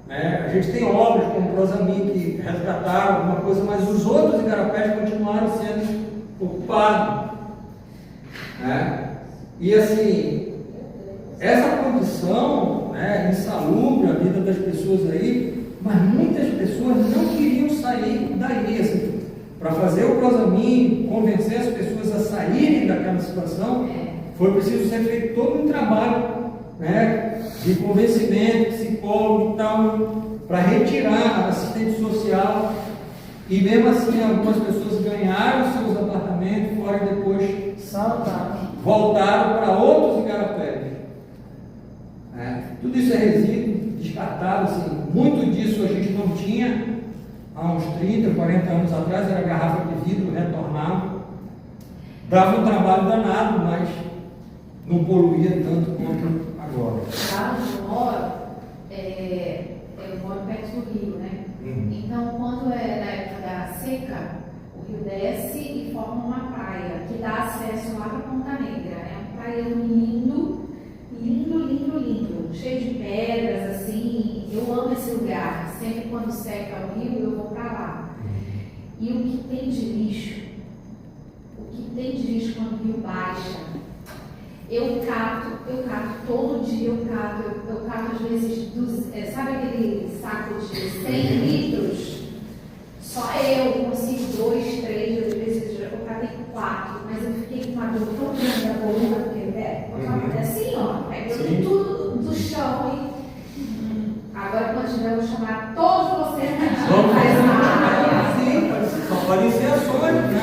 Né? A gente tem obras como Prosami que resgataram alguma coisa, mas os outros igarapés continuaram sendo ocupados. Né? E assim, essa condição, né, insalubre a vida das pessoas aí, mas muitas pessoas não queriam sair daí. Assim, para fazer o Prosami, convencer as pessoas a saírem daquela situação, foi preciso ser feito todo um trabalho, né, de convencimento, psicólogo e tal, para retirar assistente social. E mesmo assim, algumas pessoas ganharam seus apartamentos, fora e depois voltaram para outros igarapés. Tudo isso é resíduo, descartado. Assim, muito disso a gente não tinha há uns 30, 40 anos atrás, era garrafa de vidro retornado. Dava um trabalho danado, mas não poluía tanto quanto agora. Lá onde eu moro perto do rio, né? Então, quando é na época da seca, o rio desce e forma uma praia que dá acesso lá para Ponta Negra. É um praião lindo, lindo, lindo, lindo, cheio de pedras, assim. Eu amo esse lugar. Sempre quando seca o rio, eu vou para lá. E o que tem de lixo, quando o rio baixa, eu cato todo dia, eu cato às vezes, sabe aquele saco de 100 litros? Só eu consigo 2, 3, às vezes eu catei 4, mas eu fiquei com uma dor tão grande da coluna, porque assim, ó, pegando tudo do chão e agora quando tiver eu vou chamar todos vocês para Sim, só podem ser ações, né?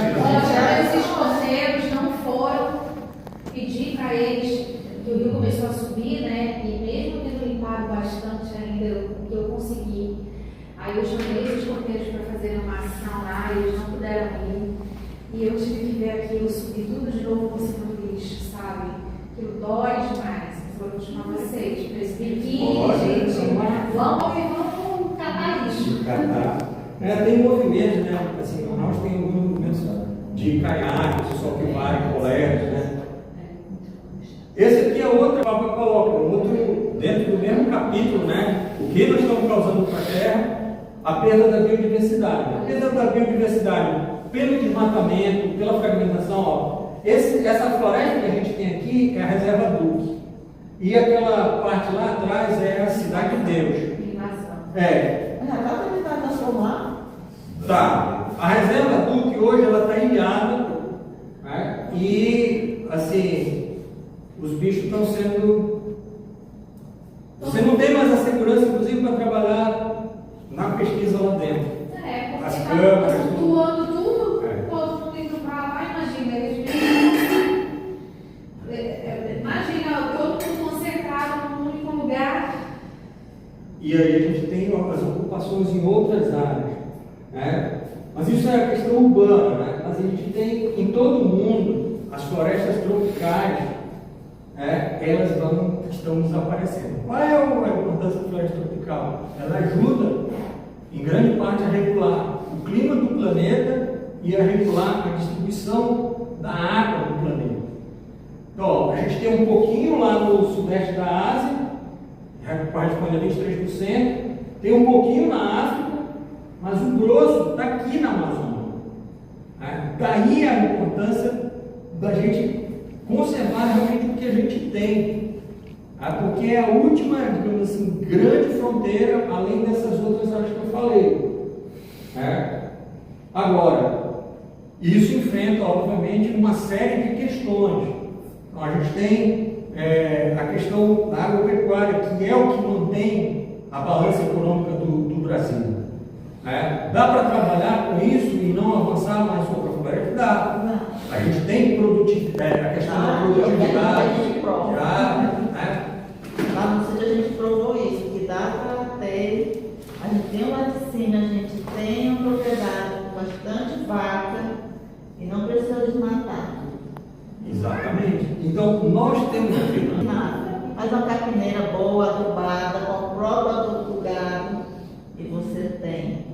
Esses coqueiros não foram pedir para eles, que o rio começou a subir, né? E mesmo tendo limpado bastante ainda, o que eu consegui. Aí eu chamei esses coqueiros para fazer uma ação lá, e eles não puderam ir. E eu tive que ver aquilo subir tudo de novo por cima do lixo, sabe? Aquilo dói demais. Eu vou chamar vocês para esse biquíni, gente. Vamos catar lixo. Tem movimentos, né? Assim, nós temos alguns movimentos de caiaque, pessoal que vai, coleta, né? Esse aqui é outro que o Papa coloca, outro dentro do mesmo capítulo, né? O que nós estamos causando para a Terra? A perda da biodiversidade. A perda da biodiversidade pelo desmatamento, pela fragmentação. Ó, essa floresta que a gente tem aqui é a Reserva Duque. E aquela parte lá atrás é a Cidade de Deus. Agora ele está transformado? Tá. A Reserva Duque hoje ela está ilhada, né? E assim, os bichos estão sendo. Você não tem mais a segurança, inclusive, para trabalhar na pesquisa lá dentro. Porque as está câmeras, flutuando tudo, todo mundo indo para lá, imagina, imagina todo mundo concentrado num único lugar. E aí a gente tem as ocupações em outras áreas, né? Mas isso é a questão urbana, né? Mas a gente tem em todo o mundo as florestas tropicais, elas estão desaparecendo. Qual é a importância da floresta tropical? Ela ajuda, em grande parte, a regular o clima do planeta e a regular a distribuição da água do planeta. Então, a gente tem um pouquinho lá no sudeste da Ásia, corresponde a 23%, tem um pouquinho na África, mas o grosso está aqui na Amazônia. Daí a importância da gente conservar realmente o que a gente tem, porque é a última, digamos assim, grande fronteira, além dessas outras áreas que eu falei. Agora, isso enfrenta, obviamente, uma série de questões. Então, a gente tem a questão da agropecuária, que é o que mantém a balança econômica do Brasil. Dá para trabalhar com isso e não avançar mais sobre a floresta? ajudar. A gente tem produtividade, a questão da produtividade, né? Lá no sítio a gente provou isso, que dá para ter, a gente tem um laticínio, a gente tem uma propriedade com bastante vaca e não precisa desmatar. Exatamente. Então, nós temos aqui. Faz uma capineira boa, adubada, com o próprio adubo do gado, e você tem.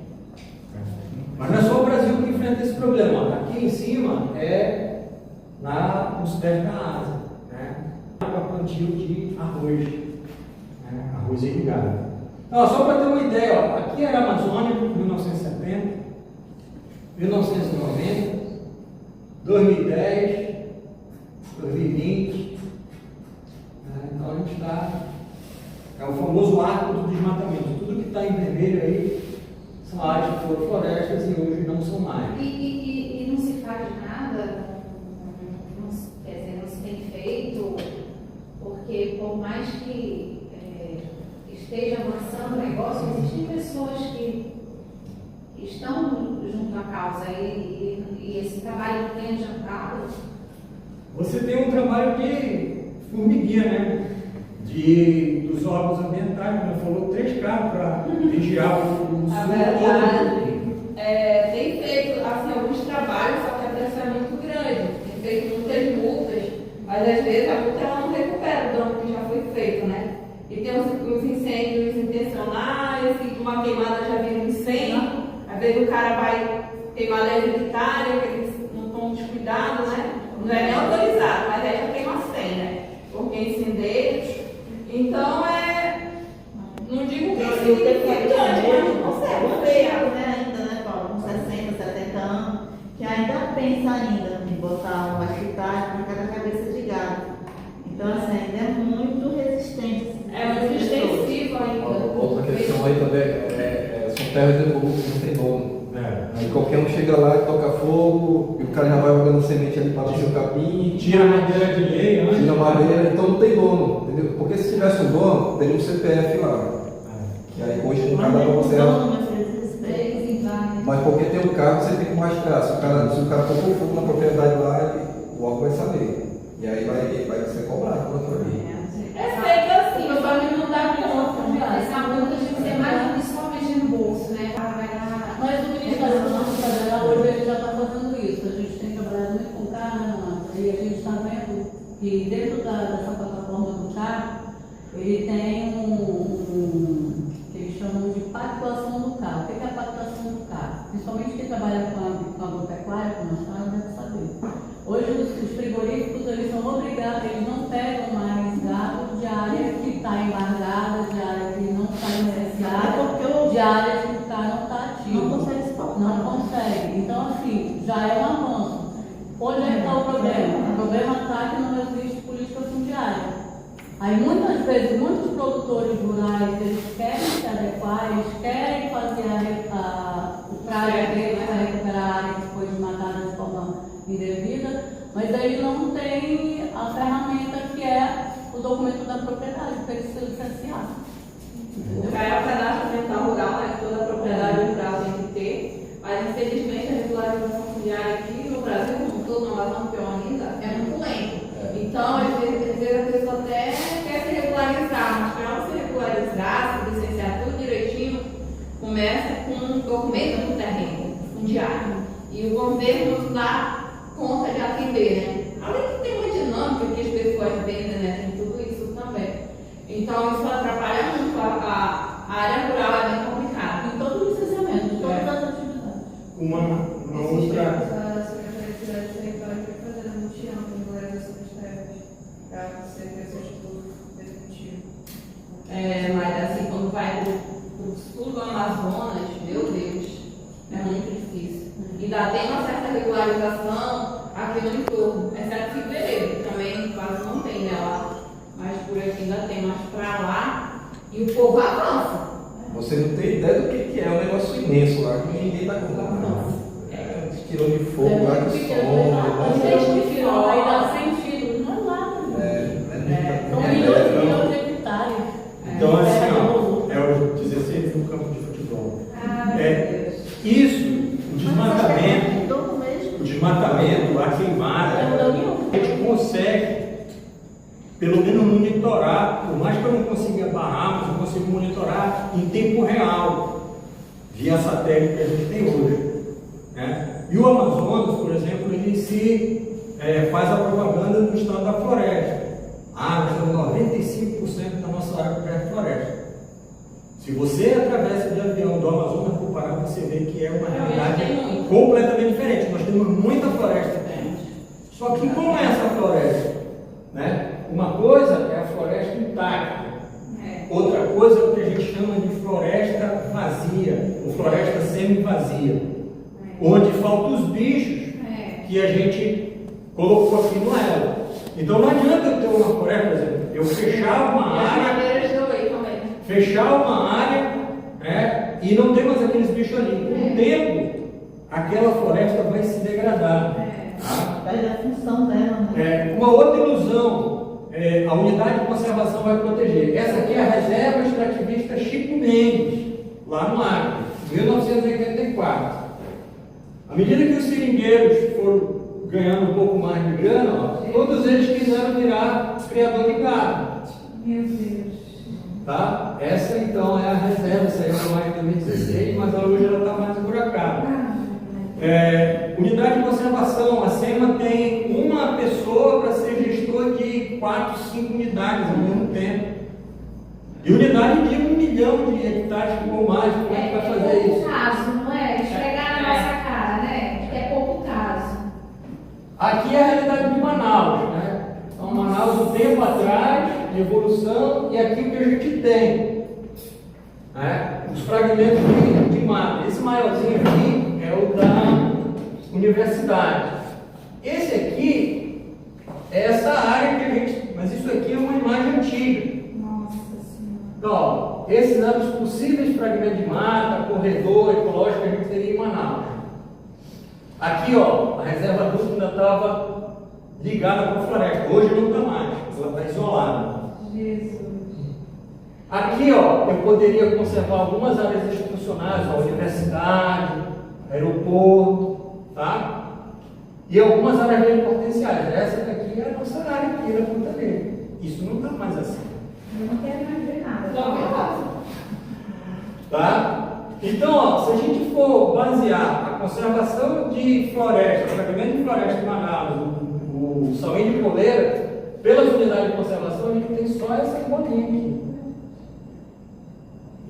Mas não é só o Brasil que enfrenta esse problema. Aqui em cima é nos pés da asa, né? Para plantio de arroz, né? Arroz irrigado. Então, só para ter uma ideia, ó, aqui era a Amazônia, 1970, 1990, 2010, 2020. Então a gente está. É o famoso arco do desmatamento. Tudo que está em vermelho aí são áreas que foram florestas e hoje não são mais. E não se faz nada, quer dizer, não se tem feito, porque por mais que esteja avançando o negócio, existem pessoas que estão junto à causa e esse trabalho não tem adiantado. Você tem um trabalho de formiguinha, né? Dos órgãos ambientais, como falou, 3 carros para vigiar o A sul verdade, tem feito assim, alguns trabalhos, só que a pressão é muito grande. Tem feito muitas multas, mas às vezes a multa ela não recupera o dano que já foi feito, né? E tem os incêndios intencionais, que uma queimada já vira um incêndio, às vezes o cara vai queimar leve hectare, que eles não estão descuidados, né? Não é nem autorizado, mas aí já tem uma senha, né? Porque incendeiros. Então não digo que Eu tenho mas não consegue ver. ainda, né, Paulo, com 60, 70 anos, que ainda pensa ainda em botar uma hectare para cada cabeça de gado. Então, assim, ainda é muito resistente. É muito extensivo ainda. Outra questão aí também são terras devolutas, não tem dono. Aí qualquer um chega lá e toca fogo, e o cara já vai jogando semente ali para nascer o capim, tira a madeira de lei, né? Tira a madeira, então não tem dono, entendeu? Porque se tivesse um dono, teria um CPF lá. E aí hoje no cada você mas porque tem um carro, você tem que mostrar. Se o cara tocou fogo na propriedade lá, o órgão vai saber. E aí vai ser cobrado por outra vez. É feito assim, eu só me não dá conta. Essa multa tem que ser mais do que somente no bolso, né? Mas o Ministério da Nossa Federal hoje ele já está fazendo isso. A gente tem trabalhado muito com carro, e a gente está vendo que dentro dessa plataforma do carro, ele tem que eles chamam de pactuação do carro. O que é a pactuação do carro? Principalmente quem trabalha com agropecuária, como a senhora deve saber. Hoje os frigoríficos eles são obrigados, eles não pegam mais gado de área que está embargada, de área que não está licenciada, de área que o carro não está ativo. Não consegue exportar. Não consegue. Então, assim, já é um avanço. Onde é que está o problema? O problema está que não existe política fundiária. Aí, muitas vezes, muitos produtores rurais, eles querem se adequar, eles querem fazer o prazo deles para recuperar a área que foi desmatada de forma indevida, mas aí não tem a ferramenta que é o documento da propriedade, para ele se licenciar. É o cadastro ambiental rural, né? Toda a propriedade rural tem que ter, mas infelizmente a regularização fundiária aqui no Brasil, como todo, no Amazônia pior ainda, é muito lento. Então, às vezes a pessoa até quer se regularizar, mas para ela se regularizar, se licenciar tudo direitinho, começa com um documento no terreno fundiário. E o governo não dá conta de atender, né? Além de ter uma dinâmica que as pessoas vendem, né? Tem tudo isso também. Então, isso atrapalha muito a área rural, é bem complicada. Em todo o licenciamento, em todas as atividades. Uma outra. A Secretaria de Cidade e Território quer fazer a mutirão de regularização das terras para ser pessoas de tudo definitivo. Mas assim, quando vai pro sul do Amazonas, meu Deus, é muito difícil. Ainda tem uma certa regularização aqui no entorno, exceto Figueiredo, que também quase não tem, né, lá. Mas por aqui ainda tem, mais pra lá, e o povo avança. Você não tem ideia do que é um negócio imenso lá, que ninguém está contando. Tirou de fogo lá que some, aí dá sentido, não é nada. São milhões de hectares. Então, assim, ó, é os 16 no campo de futebol. Isso, o desmatamento queimada, a gente consegue, pelo menos, monitorar, por mais que eu não consiga barrar, mas eu consigo monitorar em tempo real, via satélite que a gente tem hoje. Né? E o Amazonas, por exemplo, ele faz a propaganda do estado da floresta. Nós temos 95% da nossa área coberta de floresta. Se você atravessa de avião do Amazonas por Pará, você vê que é uma realidade completamente diferente. Nós temos muita floresta. Só que como é essa floresta? Né? Uma coisa é a floresta intacta. Outra coisa é o que a gente chama de floresta vazia, ou floresta semi-vazia, onde faltam os bichos que a gente colocou aqui no elo. Então não adianta eu ter uma floresta, por exemplo, eu fechar uma área, né, e não ter mais aqueles bichos ali. Com o tempo, aquela floresta vai se degradar. Tá? Vai dar função dela, né? Uma outra ilusão, a unidade de conservação vai proteger. Essa aqui é a reserva extrativista Chico Mendes, lá no Acre, 1984. À medida que os seringueiros foram ganhando um pouco mais de grana, todos eles quiseram virar criador de gado. Meu Deus. Tá? Essa então é a reserva, saiu lá em 2016, mas hoje ela está mais esburacada. Unidade de conservação, a SEMA tem uma pessoa para ser gestor de 4, 5 unidades ao mesmo tempo. E unidade de 1 milhão de hectares ou mais, como é que vai fazer isso? É pouco caso, não é? Esfregar na nossa cara, né? É pouco caso. Aqui é a realidade de Manaus, né? Então, Manaus, um tempo atrás, de evolução, e aqui o que a gente tem. Né? Os fragmentos de mata. Esse maiorzinho aqui é o da universidade. Esse aqui é essa área que a gente... Mas isso aqui é uma imagem antiga. Nossa Senhora. Então, ó, esses eram os possíveis fragmentos de mata, corredor ecológico que a gente teria em Manaus. Aqui, ó, a reserva adulta ainda estava ligada com a floresta. Hoje não está mais, ela está isolada. Jesus. Aqui, ó, eu poderia conservar algumas áreas institucionais, a universidade, aeroporto, tá? E algumas áreas bem potenciais. Essa daqui é a nossa área aqui na Ponta Negra. Isso não está mais assim. Eu não quero mais ver nada. Tá? Então, ó, se a gente for basear a conservação de floresta, o fragmento de floresta de Manaus, o Salém de Coleira, pelas unidades de conservação, a gente tem só essa bolinha aqui.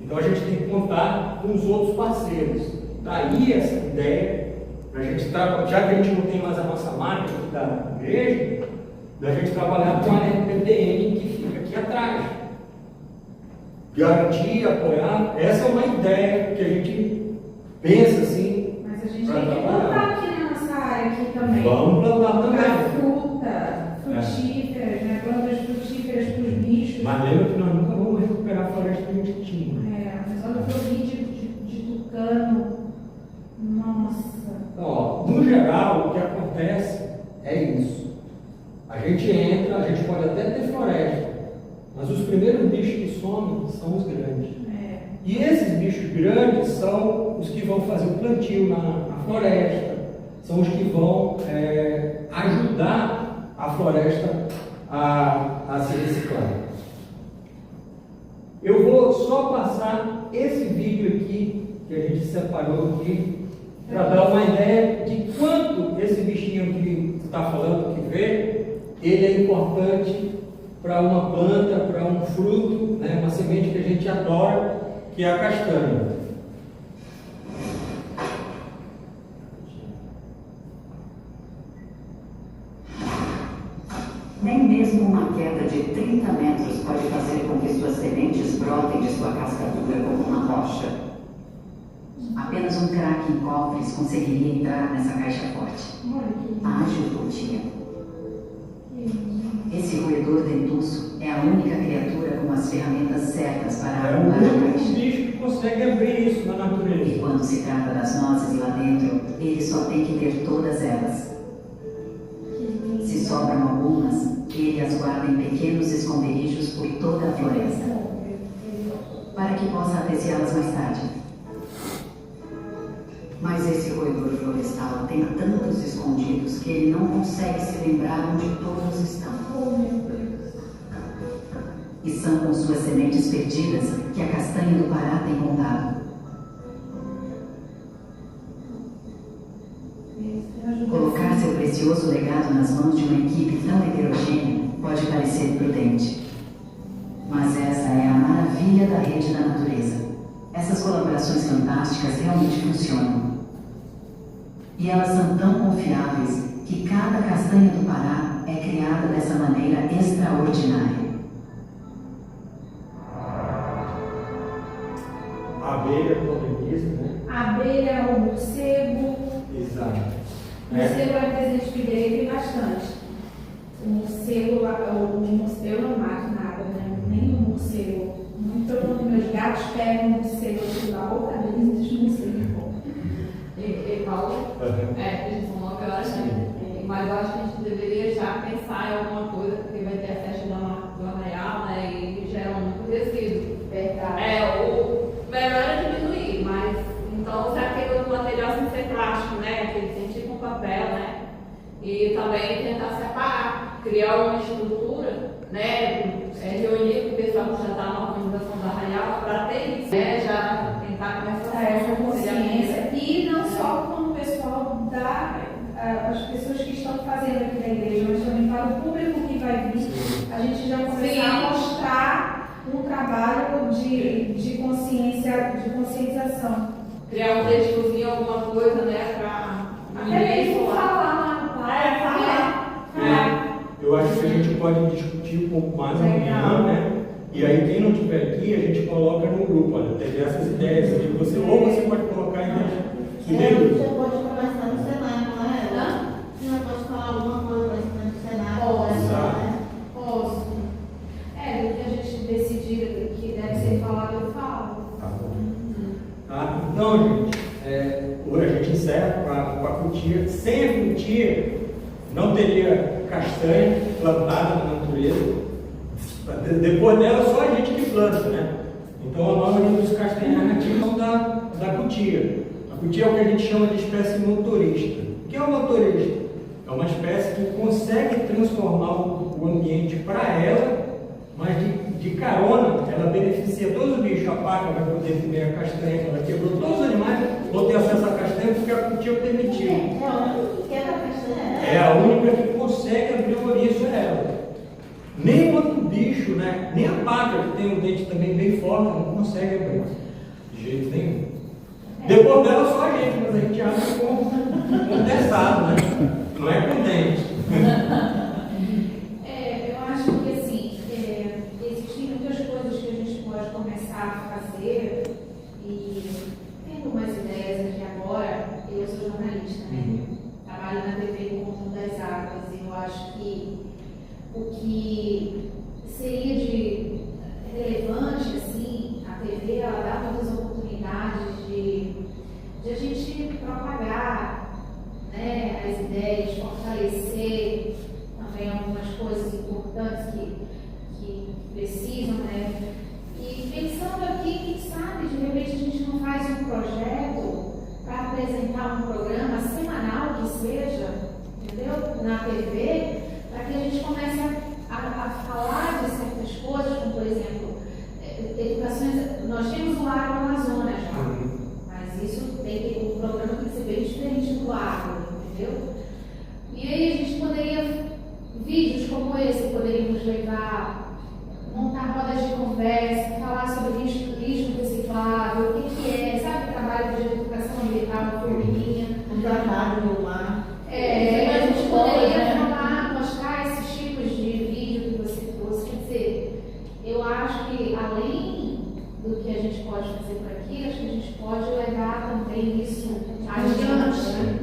Então a gente tem que contar com os outros parceiros. Daí essa ideia, a gente já que a gente não tem mais a nossa marca aqui da igreja, da gente trabalhar com a RPPN que fica aqui atrás. Garantir, apoiar, essa é uma ideia que a gente pensa assim. Mas a gente tem que plantar aqui na nossa área aqui também. Vamos plantar também. Fruta, frutíferas, né? Plantas frutíferas para os bichos. Mas lembra que nós nunca vamos recuperar a floresta que a gente tinha. Mas olha o que eu vi de tucano. Nossa. Então, ó, no geral, o que acontece é isso. A gente entra, a gente pode até ter floresta, mas os primeiros bichos que somem são os grandes. E esses bichos grandes são os que vão fazer o plantio na floresta, são os que vão ajudar a floresta a se reciclar. Eu vou só passar esse vídeo aqui, que a gente separou aqui, para dar uma ideia de quanto esse bichinho que está falando, que vê, ele é importante para uma planta, para um fruto, né, uma semente que a gente adora, que é a castanha. Nem mesmo uma queda de 30 metros pode fazer com que suas sementes brotem de sua casca dura como uma rocha. Apenas um craque em cofres conseguiria entrar nessa caixa forte. Ágil podia. Esse roedor dentuço é a única criatura com as ferramentas certas para arrumar a caixa. Bicho que consegue abrir isso na natureza. E quando se trata das nozes lá dentro, ele só tem que ter todas elas. Se sobram algumas, ele as guarda em pequenos esconderijos por toda a floresta, para que possa apreciá-las mais tarde. Mas esse roedor florestal sala tem tantos escondidos que ele não consegue se lembrar onde todos estão. E são com suas sementes perdidas que a castanha do Pará tem contado. Colocar seu precioso legado nas mãos de uma equipe tão heterogênea pode parecer prudente. Mas essa é a maravilha da rede da natureza. Essas colaborações fantásticas realmente funcionam. E elas são tão confiáveis que cada castanha do Pará é criada dessa maneira extraordinária. A abelha, como disse, né? A abelha, o morcego. Exato. O morcego é presente de igreja tem bastante. O morcego, eu não mato nada, né? Nem o morcego. Muito quando meus gatos pegam o morcego assim da boca deles, deixa o morcego. E Paulo, eles são 9 horas, né? Mas eu acho que a gente deveria já pensar em alguma coisa, porque vai ter a festa do Arraial, né? E gera muito resíduo. Verdade. O melhor é diminuir, mas então se aquele material sem ser plástico, né? Aquele tem tipo um papel, né? E também tentar separar, criar uma estrutura, né? Reunir com o pessoal que já está na organização do Arraial para ter isso, né? Já tentar começar Essa consciência. E não só com o pessoal as pessoas que estão fazendo aqui na igreja, mas também para o público que vai vir, a gente já começar a mostrar um trabalho de conscientização. Criar um textozinho, alguma coisa, né? Para até mesmo falar. Eu acho que a gente pode discutir um pouco mais amanhã, né? E aí quem não estiver aqui, a gente coloca no grupo, olha, teve essas ideias aqui, ou você pode colocar ideias. Você pode conversar no cenário, não é? Você pode falar alguma coisa no cenário. Posso. Do que a gente decidir que deve ser falado, eu falo. Então, gente, a gente encerra com a cutia. Sem a cutia, não teria castanha plantada na natureza. Depois dela, só a gente que planta, né? Então, a maioria dos castanhas nativos são da cutia. A cutia é o que a gente chama de espécie motorista. O que é o motorista? É uma espécie que consegue transformar o ambiente para ela, mas de carona, ela beneficia todos os bichos. A paca vai poder comer a castanha, ela quebrou, todos os animais vão ter acesso à castanha porque a cutia permitiu. É a única que quebra a castanha. É a única que consegue abrir o ouriço, é ela. Nem outro bicho, né? Nem a paca, que tem um dente também bem forte, não consegue abrir. De jeito nenhum. Depois dela, só a gente, mas a gente abre com testado, né? Não é com dente. Eu acho que assim, existem muitas coisas que a gente pode começar a fazer e tendo umas ideias aqui agora. Eu sou jornalista, né? Trabalho na TV Encontro das Águas e eu acho que o que seria de relevante, assim, a TV, ela dá muitas oportunidades de a gente propagar, né, as ideias, fortalecer também algumas coisas importantes que precisam, né? E pensando aqui, quem sabe, de repente a gente não faz um projeto para apresentar um programa semanal que seja, entendeu? Na TV, para que a gente comece a falar de certas coisas, como por exemplo, educações. Nós temos o Agro Amazonas já, mas isso o programa tem que ser bem diferente do agro, entendeu? E aí a gente poderia, vídeos como esse, poderíamos levar, montar rodas de conversa, falar sobre lixo reciclável, o que é, sabe, o trabalho de educação ambiental feminina. Um tratado no mar. A gente poderia falar, mostrar esses tipos de vídeo que você trouxe. Quer dizer, eu acho que além do que a gente pode fazer por aqui, acho que a gente pode levar também isso adiante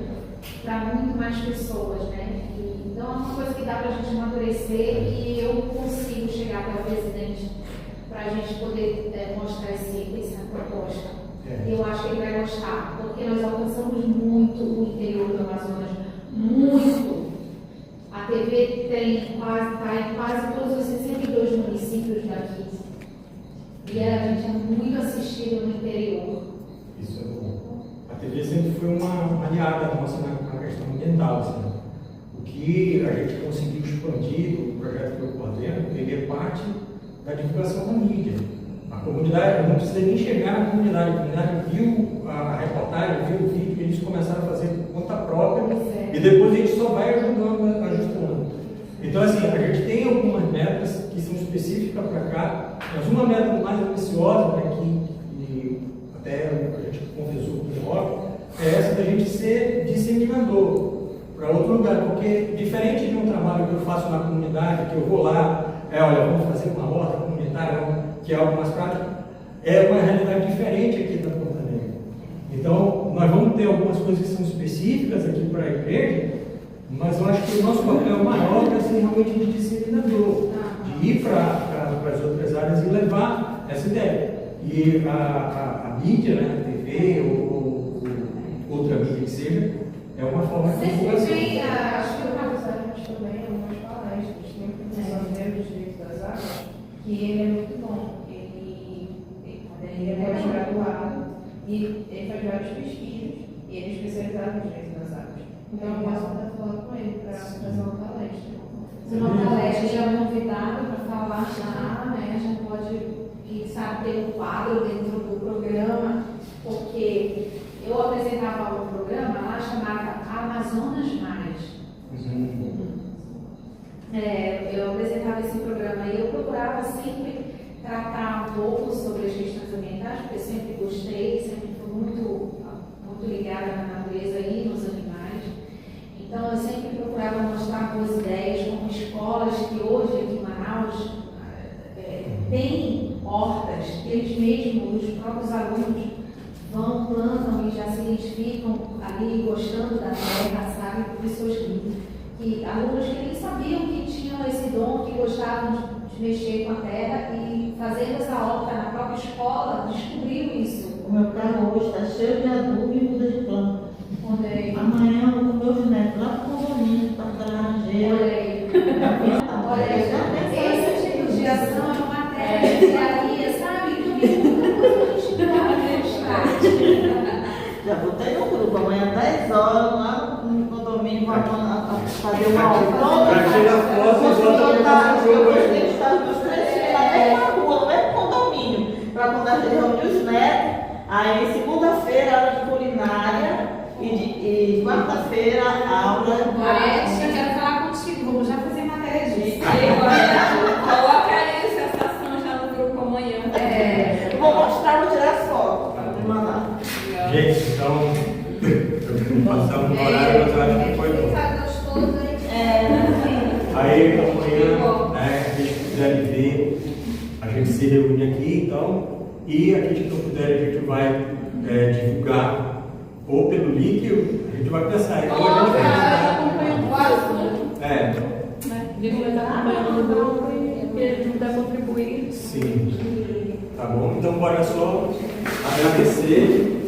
para muito mais pessoas, né? Então é uma coisa que dá para a gente amadurecer e eu consigo chegar até o presidente para a gente poder mostrar essa proposta. Eu acho que ele vai gostar, porque nós alcançamos muito o interior do Amazonas, muito. A TV está em quase todos os 62 municípios daqui. E a gente é muito assistido no interior. Isso é bom. A TV sempre foi uma aliada nossa na questão ambiental. Assim. O que a gente conseguiu expandir do projeto que eu coordeno, ele é parte da divulgação da mídia. A comunidade, não precisa nem chegar na comunidade, a comunidade viu a reportagem, viu o vídeo, eles começaram a fazer por conta própria e depois a gente só vai ajustando. Então, assim, a gente tem algumas metas que são específicas para cá, mas uma meta mais ambiciosa, né, que até a gente conversou com o Rob, é essa da gente ser disseminador para outro lugar, porque diferente de um trabalho que eu faço na comunidade, que eu vou lá, olha, vamos fazer uma horta comunitária, que é algo mais prático, é uma realidade diferente aqui da Ponta Negra. Então, nós vamos ter algumas coisas que são específicas aqui para a igreja, mas eu acho que o nosso papel maior é ser realmente de disseminador, de ir para as outras áreas e levar essa ideia. E a mídia, né, a TV ou outra mídia que seja, é uma forma de divulgação. Sempre acho que o Marcos também, algumas palestras, tem um professor meu de Direito das Águas, que ele é muito bom. Ele é pós-graduado e ele faz várias pesquisas e ele é especializado no Direito das Águas. Então eu posso até falar com ele para fazer uma palestra. Se uma palestra já é convidado para falar já, né? Já pode, quem sabe, ter um quadro dentro do programa, porque eu apresentava um programa lá chamado Amazonas Mais. Eu apresentava esse programa e eu procurava sempre tratar um pouco sobre as questões ambientais, porque eu sempre gostei, sempre fui muito ligada na natureza e nos animais. Então eu sempre procurava mostrar boas ideias, como escolas que hoje aqui em Manaus têm hortas, que eles mesmos, os próprios alunos, vão, plantam e já se identificam ali gostando da terra, sabe? Pessoas alunos que nem sabiam que tinham esse dom, que gostavam de mexer com a terra e fazendo essa horta na própria escola, descobriram isso. O meu carro hoje está cheio de adubo e muda de planta. Amanhã eu vou com meus netos lá para o condomínio, para a laranjeira. Olha aí, esse tipo de ação é uma matéria de engenharia, sabe? Já botei no grupo, amanhã 10 horas lá no condomínio, vamos fazer uma aula. Para tirar foto e volta Eu gostei de estar nos três filhos lá dentro da rua, no mesmo condomínio, para quando a gente reunir os netos. Aí segunda-feira aula de culinária e quarta-feira aula de. Gorete, eu quero falar contigo, vamos já fazer matéria disso. Coloca aí essa ação já no grupo amanhã. Eu vou mostrar, vou tirar as fotos para me mandar. Gente, então, passamos no horário, mas eu acho que foi bom. Aí amanhã, né, a gente puder ver, a gente se reúne aqui, então, e aqui que não puder, a gente vai divulgar ou pelo link, a gente vai pensar. Acompanhando o assunto. Divulgar está acompanhando o grupo e ele puder contribuir. Sim. Tá bom? Então, bora só agradecer.